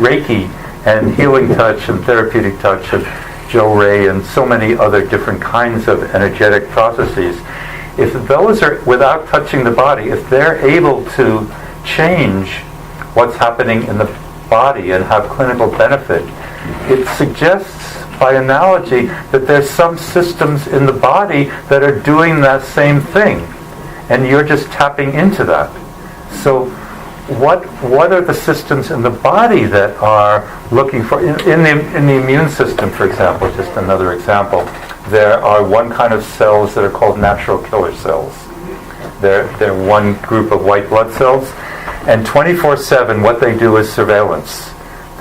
Reiki and healing touch and therapeutic touch and Joe Ray and so many other different kinds of energetic processes, if those are, without touching the body, if they're able to change what's happening in the body and have clinical benefit, it suggests by analogy that there's some systems in the body that are doing that same thing, and you're just tapping into that. So what are the systems in the body that are looking for, in the immune system, for example, just another example, there are one kind of cells that are called natural killer cells. They're one group of white blood cells, and 24/7 what they do is surveillance.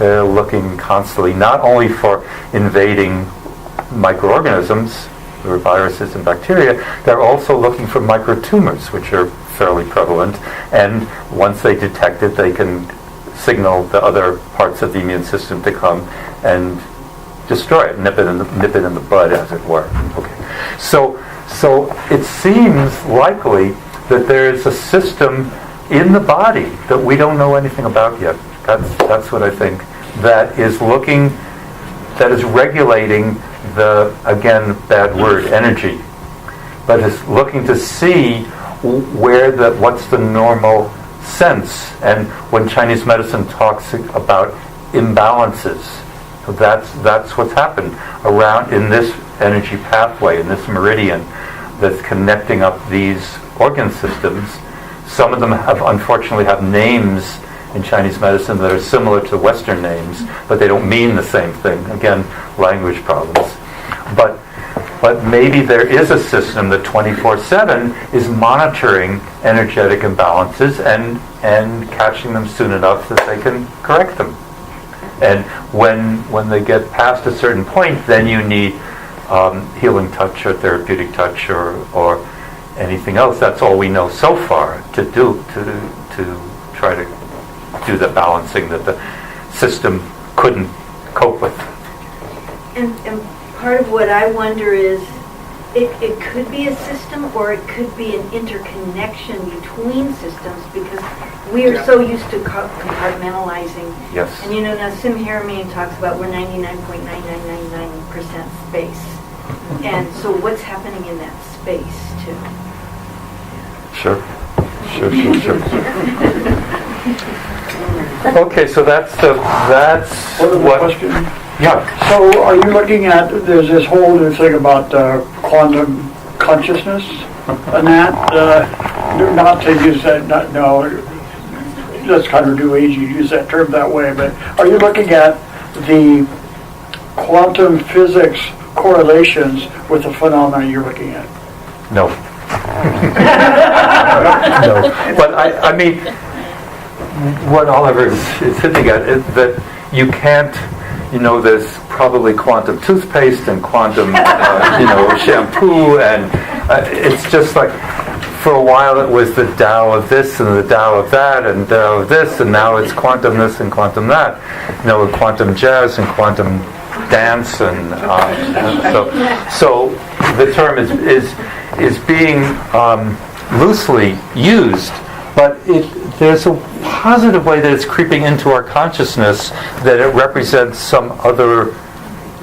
They're looking constantly not only for invading microorganisms, or viruses and bacteria, they're also looking for microtumors, which are fairly prevalent, and once they detect it, they can signal the other parts of the immune system to come and destroy it, nip it in the bud, as it were. Okay. So it seems likely that there is a system in the body that we don't know anything about yet. That's what I think. That is regulating the, again, bad word, energy, but is looking to see what's the normal sense. And when Chinese medicine talks about imbalances, that's what's happened around in this energy pathway, in this meridian that's connecting up these organ systems. Some of them unfortunately have names in Chinese medicine that are similar to Western names, but they don't mean the same thing. Again, language problems. But maybe there is a system that 24/7 is monitoring energetic imbalances and catching them soon enough that they can correct them. And when they get past a certain point, then you need healing touch or therapeutic touch or anything else. That's all we know so far to do to try to do the balancing that the system couldn't cope with. And part of what I wonder is, it could be a system or it could be an interconnection between systems, because we are so used to compartmentalizing. Yes. And now Sim Harriman talks about we're 99.9999% space. And so what's happening in that space too? Sure. Okay, so that's what. Question? Yeah. So are you looking at, there's this whole new thing about quantum consciousness and that, not to use that, that's kind of new age, you use that term that way, but are you looking at the quantum physics correlations with the phenomena you're looking at? No. No. But I mean, what Oliver is hinting at is that you can't, there's probably quantum toothpaste and quantum, shampoo, and it's just like, for a while it was the Tao of this and the Tao of that and Tao of this, and now it's quantum this and quantum that. Quantum jazz and quantum dance, and so the term is being loosely used, but there's a positive way that it's creeping into our consciousness, that it represents some other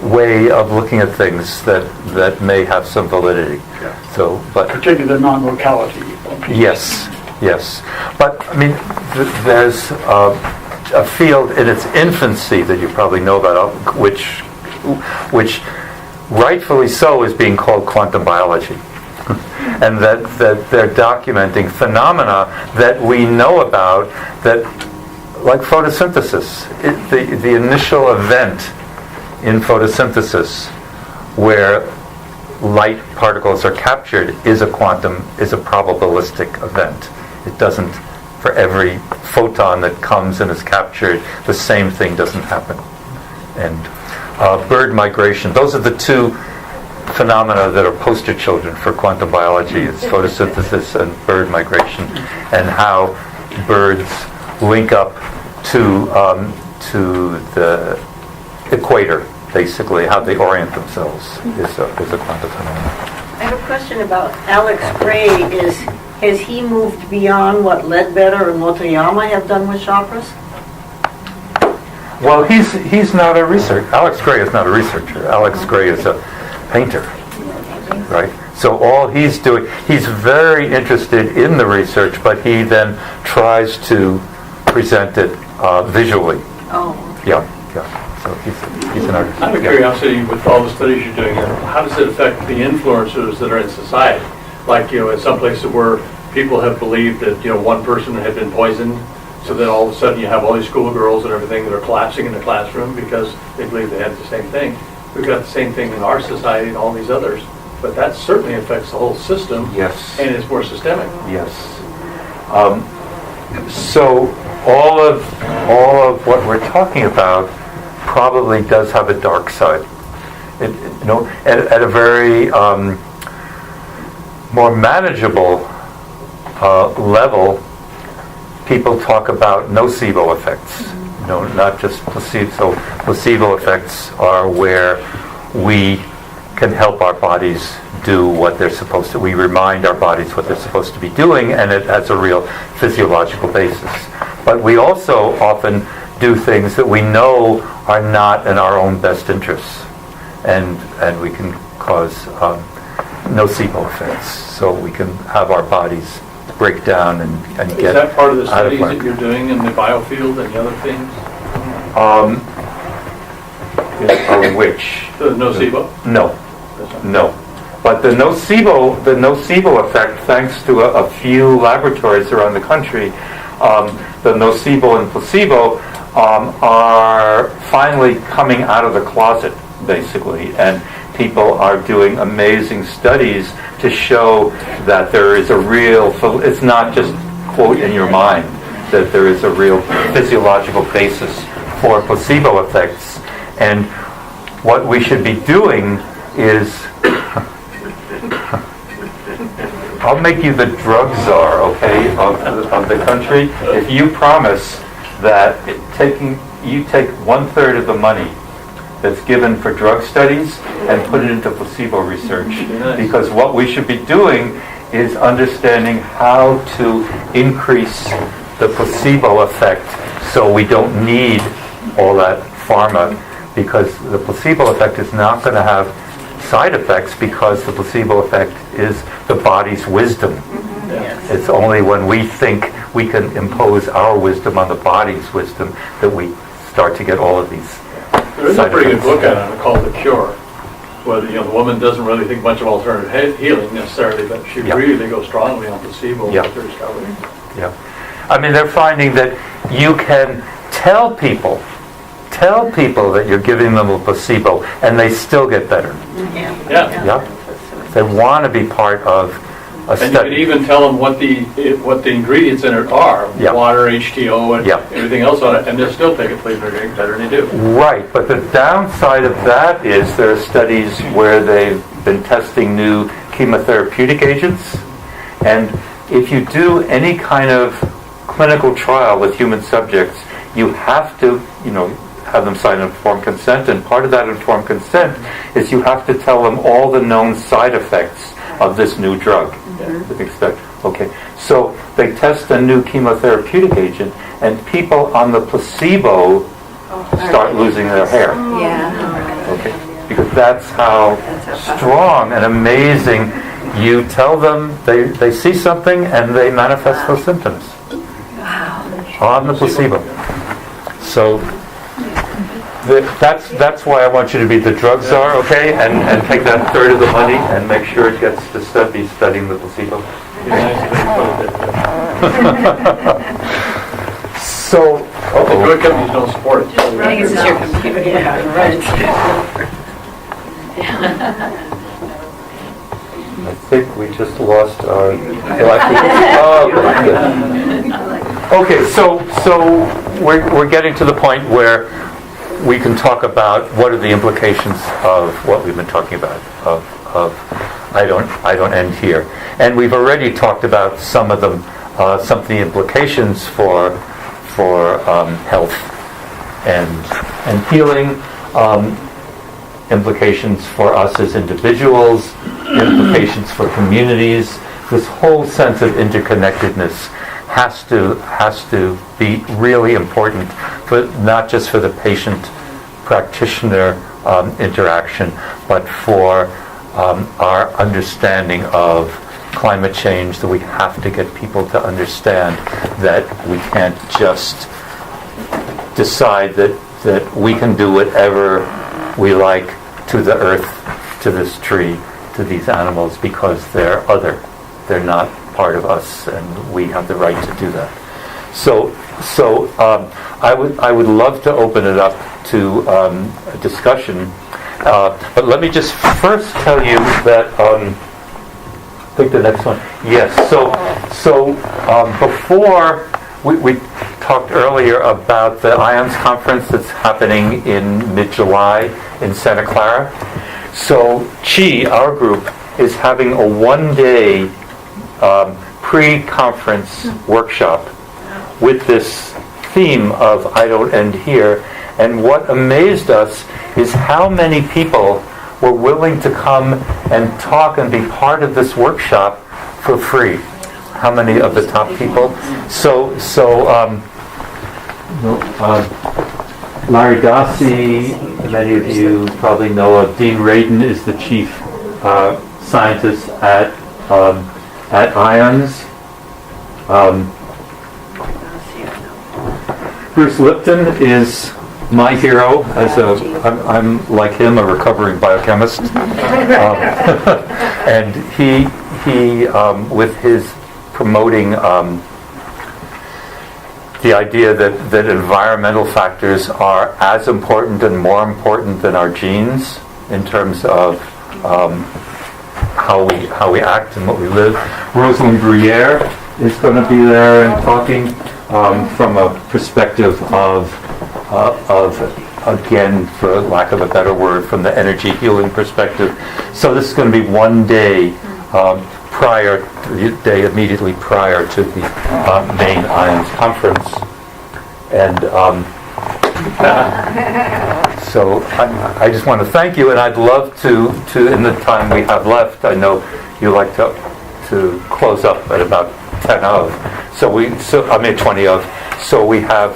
way of looking at things that may have some validity. Yeah. So, but particularly the non-locality. Yes. But I mean, there's a field in its infancy that you probably know about, which rightfully so is being called quantum biology. And that they're documenting phenomena that we know about, that, like photosynthesis, the initial event in photosynthesis where light particles are captured is a probabilistic event. It doesn't, for every photon that comes and is captured, the same thing doesn't happen. And bird migration, those are the two phenomena that are poster children for quantum biology. It's photosynthesis and bird migration, and how birds link up to the equator, basically, how they orient themselves is a quantum phenomenon. I have a question about Alex Gray. Has he moved beyond what Ledbetter and Motoyama have done with chakras? Well, he's not a researcher. Alex Gray is not a researcher. Alex Gray is a painter, right? So all he's doing, he's very interested in the research, but he then tries to present it visually. Oh. Yeah. So he's an artist. Out of curiosity, with all the studies you're doing here, how does it affect the influencers that are in society? Like, in some places where people have believed that, one person had been poisoned, so then all of a sudden you have all these schoolgirls and everything that are collapsing in the classroom because they believe they had the same thing. We've got the same thing in our society and all these others, but that certainly affects the whole system. Yes. And it's more systemic. Yes. So all of what we're talking about probably does have a dark side. At a very more manageable level, people talk about nocebo effects. Not just placebo. So placebo effects are where we can help our bodies do what they're supposed to. We remind our bodies what they're supposed to be doing, and it has a real physiological basis. But we also often do things that we know are not in our own best interests, and we can cause nocebo effects. So we can have our bodies break down and get. Is that part of the studies that you're doing in the biofield and the other things? Which? The nocebo? No. But the nocebo effect, thanks to a few laboratories around the country, the nocebo and placebo are finally coming out of the closet, basically, and people are doing amazing studies to show that there is a real, it's not just quote in your mind, that there is a real physiological basis for placebo effects. And what we should be doing is, I'll make you the drug czar, okay, of the country, if you promise that you take 1/3 of the money that's given for drug studies and put it into placebo research. Because what we should be doing is understanding how to increase the placebo effect so we don't need all that pharma, because the placebo effect is not going to have side effects, because the placebo effect is the body's wisdom. It's only when we think we can impose our wisdom on the body's wisdom that we start to get all of these. There is a pretty good book on it called The Cure, where the woman doesn't really think much of alternative healing necessarily, but she really goes strongly on placebo. Yeah. I mean, they're finding that you can tell people that you're giving them a placebo, and they still get better. Yeah. They want to be part of a study. And you can even tell them what the ingredients in it are, water, H2O, and everything else on it, and they'll still take it, believe they're getting better than they do. Right, but the downside of that is there are studies where they've been testing new chemotherapeutic agents, and if you do any kind of clinical trial with human subjects, you have to, have them sign informed consent, and part of that informed consent is you have to tell them all the known side effects of this new drug. Okay, so they test a new chemotherapeutic agent, and people on the placebo start losing their hair. Okay, because that's how strong and amazing. You tell them, they see something, and they manifest those symptoms on the placebo. So that's why I want you to be the drug czar, okay, and take that 1/3 of the money and make sure it gets to be studying the placebo. So, the drug companies don't support it. I think it's just your computer. Yeah, right. I think we just lost our okay, so we're getting to the point where we can talk about what are the implications of what we've been talking about, of I don't end here. And we've already talked about some of them, some of the implications for health and healing, implications for us as individuals, implications for communities. This whole sense of interconnectedness has to be really important, for not just for the patient-practitioner interaction, but for our understanding of climate change, that we have to get people to understand that we can't just decide that we can do whatever we like to the earth, to this tree, to these animals, because they're other. They're not part of us, and we have the right to do that. So I would love to open it up to a discussion, but let me just first tell you that. I think the next one. Yes. So before we talked earlier about the IONS conference that's happening in mid-July in Santa Clara. So Chi, our group, is having a one-day pre-conference workshop with this theme of I don't end here. And what amazed us is how many people were willing to come and talk and be part of this workshop for free. How many of the top people? So Larry Dossi, many of you probably know of. Dean Radin is the chief scientist at IONS. Bruce Lipton is my hero. I'm like him, a recovering biochemist, and he with his promoting the idea that environmental factors are as important and more important than our genes in terms of how we act and what we live. Rosalind Bruyere is going to be there and talking from a perspective of again, for lack of a better word, from the energy healing perspective. So this is going to be one day prior, the day immediately prior to the main IONS conference. And so I just want to thank you, and I'd love to in the time we have left, I know you like to close up at about 10 of, so 20 of, so we have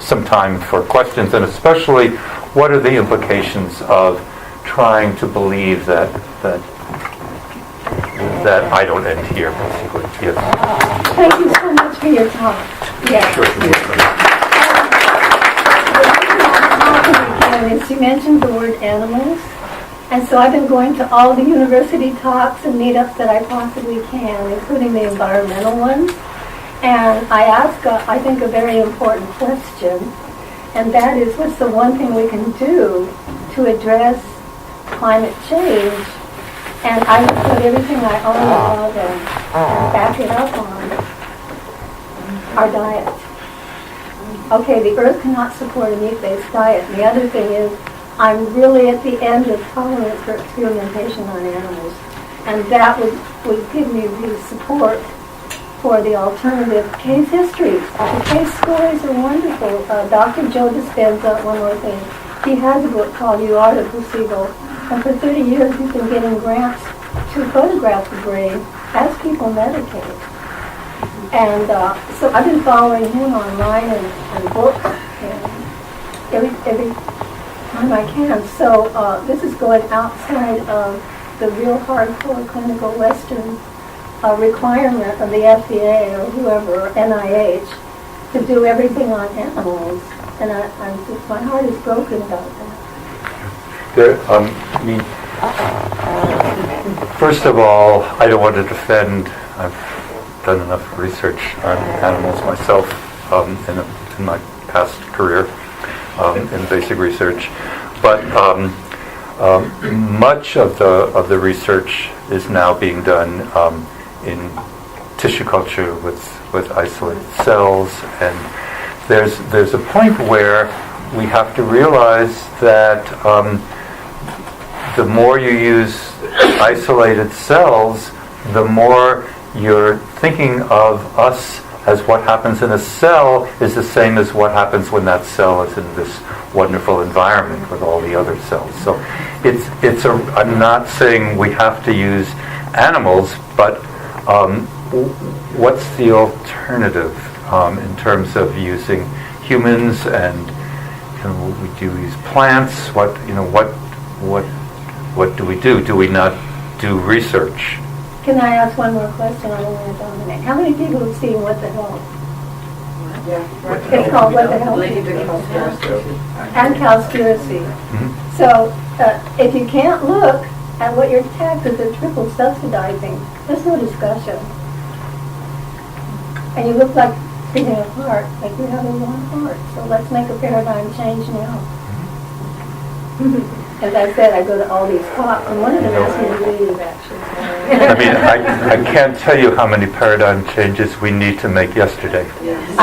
some time for questions, and especially what are the implications of trying to believe that I don't end here, basically. Yes. Thank you so much for your talk. Yes. Sure. You mentioned the word animals, and so I've been going to all the university talks and meetups that I possibly can, including the environmental ones. And I ask, I think, a very important question, and that is, what's the one thing we can do to address climate change? And I would put everything I own and love and back it up on our diet. Okay, the earth cannot support a meat-based diet. And the other thing is, I'm really at the end of tolerance for experimentation on animals. And that would give me the support for the alternative case histories. The case stories are wonderful. Dr. Joe Dispenza, one more thing, he has a book called You Are the Placebo. And for 30 years he's been getting grants to photograph the brain as people medicate. And so I've been following him online and books and every time I can. So this is going outside of the real hardcore clinical Western requirement of the FDA or whoever, or NIH, to do everything on animals. And my heart is broken about that. First of all, I don't want to defend. I've done enough research on animals myself in my past career in basic research, but much of the research is now being done in tissue culture with isolated cells, and there's a point where we have to realize that the more you use isolated cells, the more you're thinking of us as what happens in a cell is the same as what happens when that cell is in this wonderful environment with all the other cells. So I'm not saying we have to use animals, but what's the alternative in terms of using humans, and we do use plants? What do we do? Do we not do research? Can I ask one more question on Dominic? How many people have seen What the Hell? It's called What the Hell? And Cowspiracy. Mm-hmm. So if you can't look at what your taxes are triple subsidizing, there's no discussion. And you look like sitting apart, like you have a one heart. So let's make a paradigm change now. As I said, I go to all these talks, and one of them asked me to leave, actually. I mean, I can't tell you how many paradigm changes we need to make yesterday. Yes.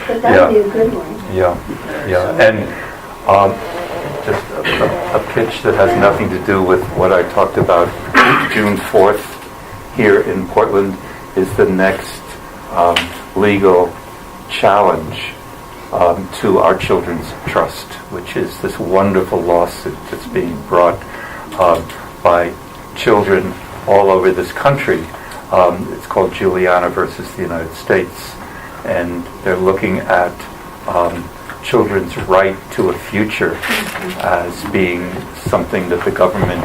But that would be a good one. Yeah. And just a pitch that has nothing to do with what I talked about. June 4th here in Portland is the next legal challenge to our Children's Trust, which is this wonderful lawsuit that's being brought by children all over this country. It's called Juliana versus the United States, and they're looking at children's right to a future as being something that the government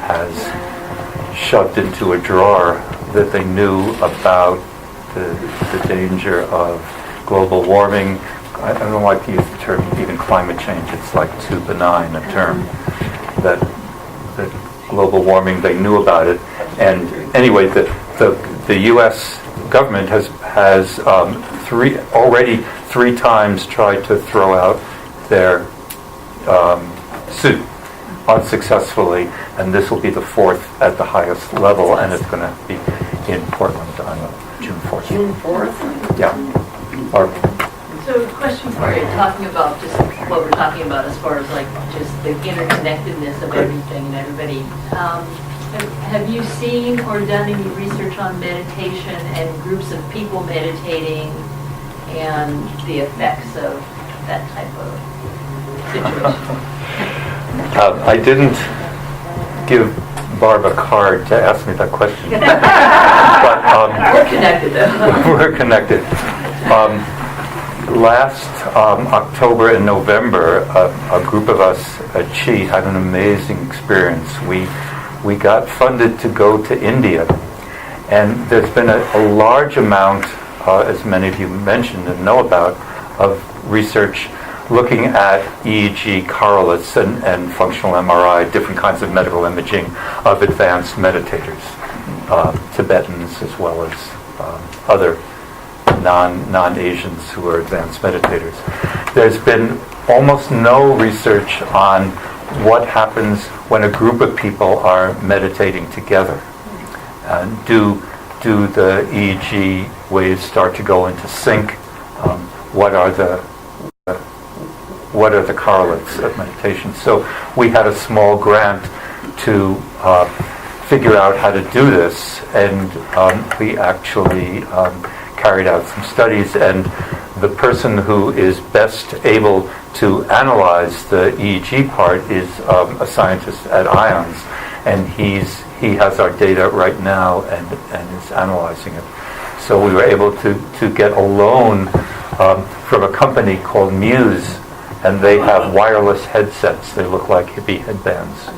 has shoved into a drawer, that they knew about the danger of global warming. I don't like to use the term even climate change. It's like too benign a term. That global warming, they knew about it. And anyway, the U.S. government has already three times tried to throw out their suit unsuccessfully, and this will be the fourth at the highest level, and it's going to be in Portland on June 4th. June 4th? Yeah. So, question for you, talking about just what we're talking about as far as like just the interconnectedness of everything and everybody. Have you seen or done any research on meditation and groups of people meditating and the effects of that type of situation? I didn't give Barb a card to ask me that question. But, we're connected, though. We're connected. Last October and November, a group of us at Chi had an amazing experience. We got funded to go to India, and there's been a large amount, as many of you mentioned and know about, of research looking at EEG correlates and functional MRI, different kinds of medical imaging of advanced meditators, Tibetans as well as other non-Asians who are advanced meditators. There's been almost no research on what happens when a group of people are meditating together. Do the EEG waves start to go into sync? What are the correlates of meditation? So we had a small grant to figure out how to do this, and we actually carried out some studies, and the person who is best able to analyze the EEG part is a scientist at IONS, and he has our data right now and is analyzing it. So we were able to get a loan from a company called Muse, and they have wireless headsets. They look like hippie headbands.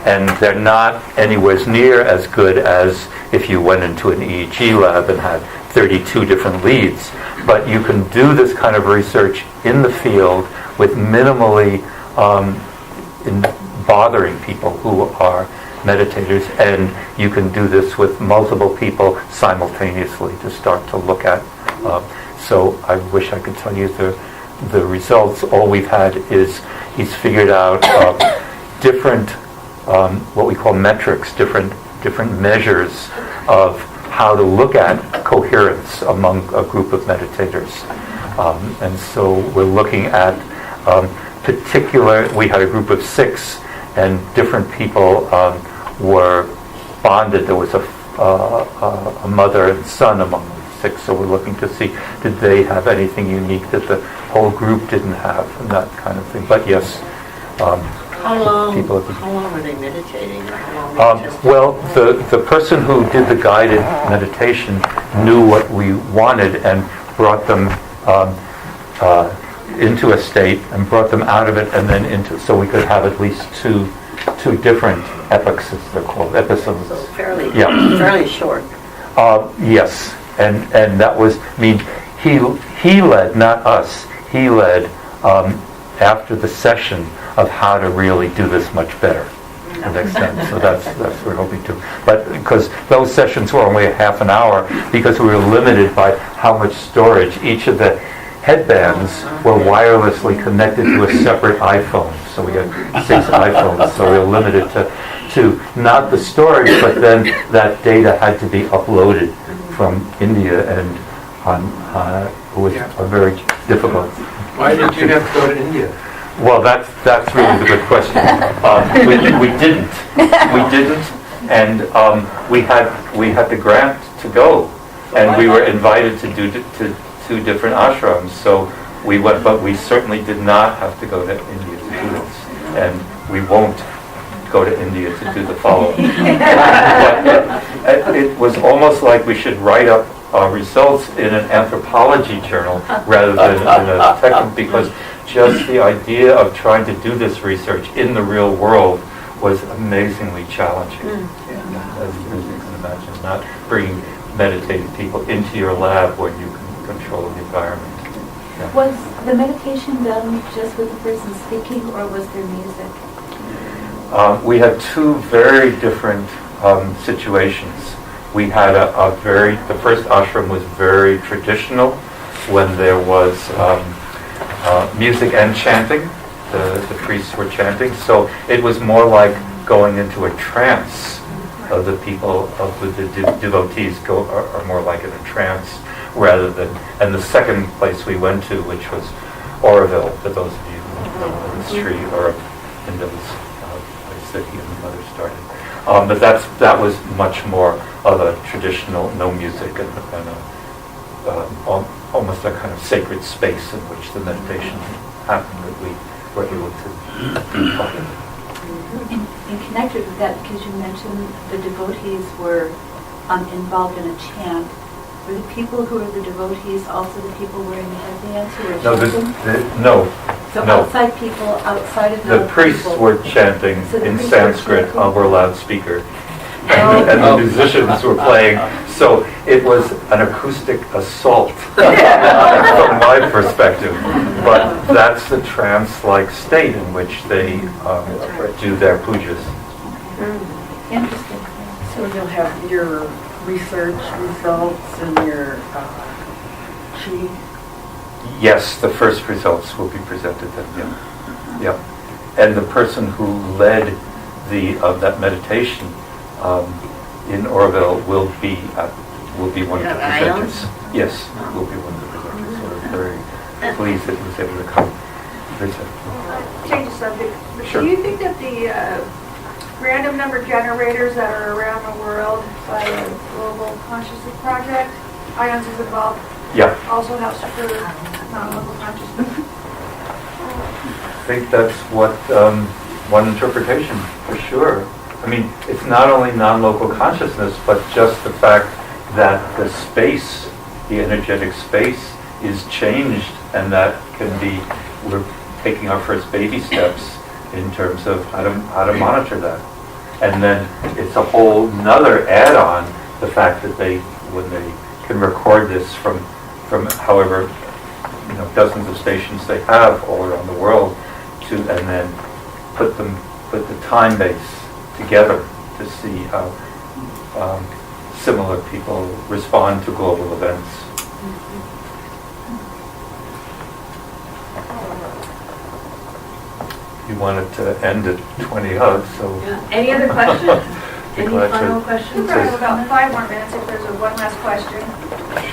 And they're not anywhere near as good as if you went into an EEG lab and had 32 different leads. But you can do this kind of research in the field with minimally bothering people who are meditators, and you can do this with multiple people simultaneously to start to look at. So I wish I could tell you the results. All we've had is he's figured out different what we call metrics, different measures of how to look at coherence among a group of meditators. And so we're looking at we had a group of 6, and different people were bonded. There was a mother and son among the 6, so we're looking to see, did they have anything unique that the whole group didn't have, and that kind of thing. But yes, How long were they meditating? Or how long were they just- well, the person who did the guided meditation knew what we wanted and brought them into a state and brought them out of it, and then so we could have at least two different epochs, as they're called, episodes. So fairly short. Yes, and that was, he led, not us. He led after the session of how to really do this much better the next time. So that's what we're hoping to. But because those sessions were only a half an hour, because we were limited by how much storage. Each of the headbands were wirelessly connected to a separate iPhone. So we had 6 iPhones, so we were limited to not the storage, but then that data had to be uploaded from India, and it was a very difficult. Why did you have to go to India? Well, that's really the good question. We didn't, and we had the grant to go, and we were invited to do to 2 different ashrams. So we went, but we certainly did not have to go to India to do this, and we won't go to India to do the follow-up. But it was almost like we should write up our results in an anthropology journal rather than in a tech, because just the idea of trying to do this research in the real world was amazingly challenging. As you can imagine, not bringing meditative people into your lab where you can control the environment. Yeah. Was the meditation done just with the person speaking, or was there music? We had 2 very different situations. We had the first ashram was very traditional, when there was music and chanting. The priests were chanting, so it was more like going into a trance. The people of the devotees are more like in a trance rather than. And the second place we went to, which was Oroville, for those of you who know the street, or in those place that he and the mother started. But that was much more of a traditional, no music, and almost a kind of sacred space in which the meditation happened, that we were able to be part of. And connected with that, because you mentioned the devotees were involved in a chant, were the people who were the devotees also the people wearing the headbands who were chanting? No. So outside people, outside of the priests people, were chanting so in priests Sanskrit were over a loudspeaker. And the musicians were playing, so it was an acoustic assault from my perspective. But that's the trance-like state in which they do their pujas. Interesting. So you'll have your research results and your chi? Yes, the first results will be presented then, yeah. And the person who led that meditation in Oroville will be one of the presenters. Yes, will be one of the presenters. So we're very pleased that he was able to come visit. Change the subject. Sure. Do you think that the random number generators that are around the world by the Global Consciousness Project, IONS is involved, also helps to further non-local consciousness? I think that's what one interpretation, for sure. I mean, it's not only non-local consciousness, but just the fact that the space, the energetic space, is changed, and that we're taking our first baby steps in terms of how to monitor that. And then it's a whole nother add-on, the fact that when they can record this from however dozens of stations they have all around the world, and then put the time base together to see how similar people respond to global events. You wanted to end at 20 hugs, so... Any other questions? Any final We questions? probably have about 5 more minutes if there's one last question.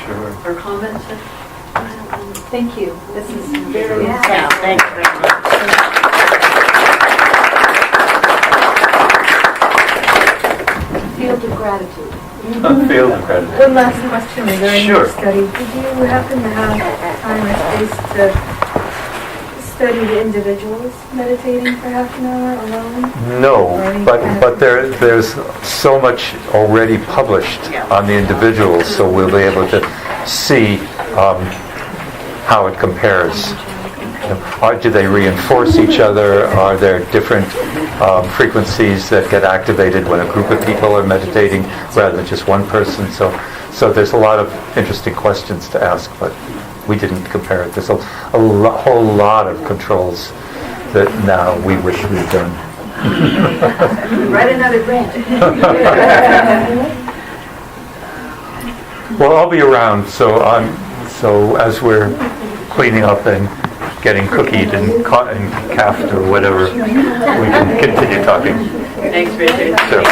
Sure. Or comments? Thank you. This is very Yeah, insightful. thanks very much. Field of gratitude. Field of credit. One last question regarding Sure. your study. Did you happen to have time or space to study the individuals meditating for half an hour alone? No, but there's so much already published on the individuals, so we'll be able to see how it compares. Do they reinforce each other? Are there different frequencies that get activated when a group of people are meditating rather than just one person? So there's a lot of interesting questions to ask, but we didn't compare it. There's a whole lot of controls that now we wish we'd done. Write another grant. Well, I'll be around, so as we're cleaning up and getting cookied and caffed or whatever, we can continue talking. Thanks, Richard. Sure.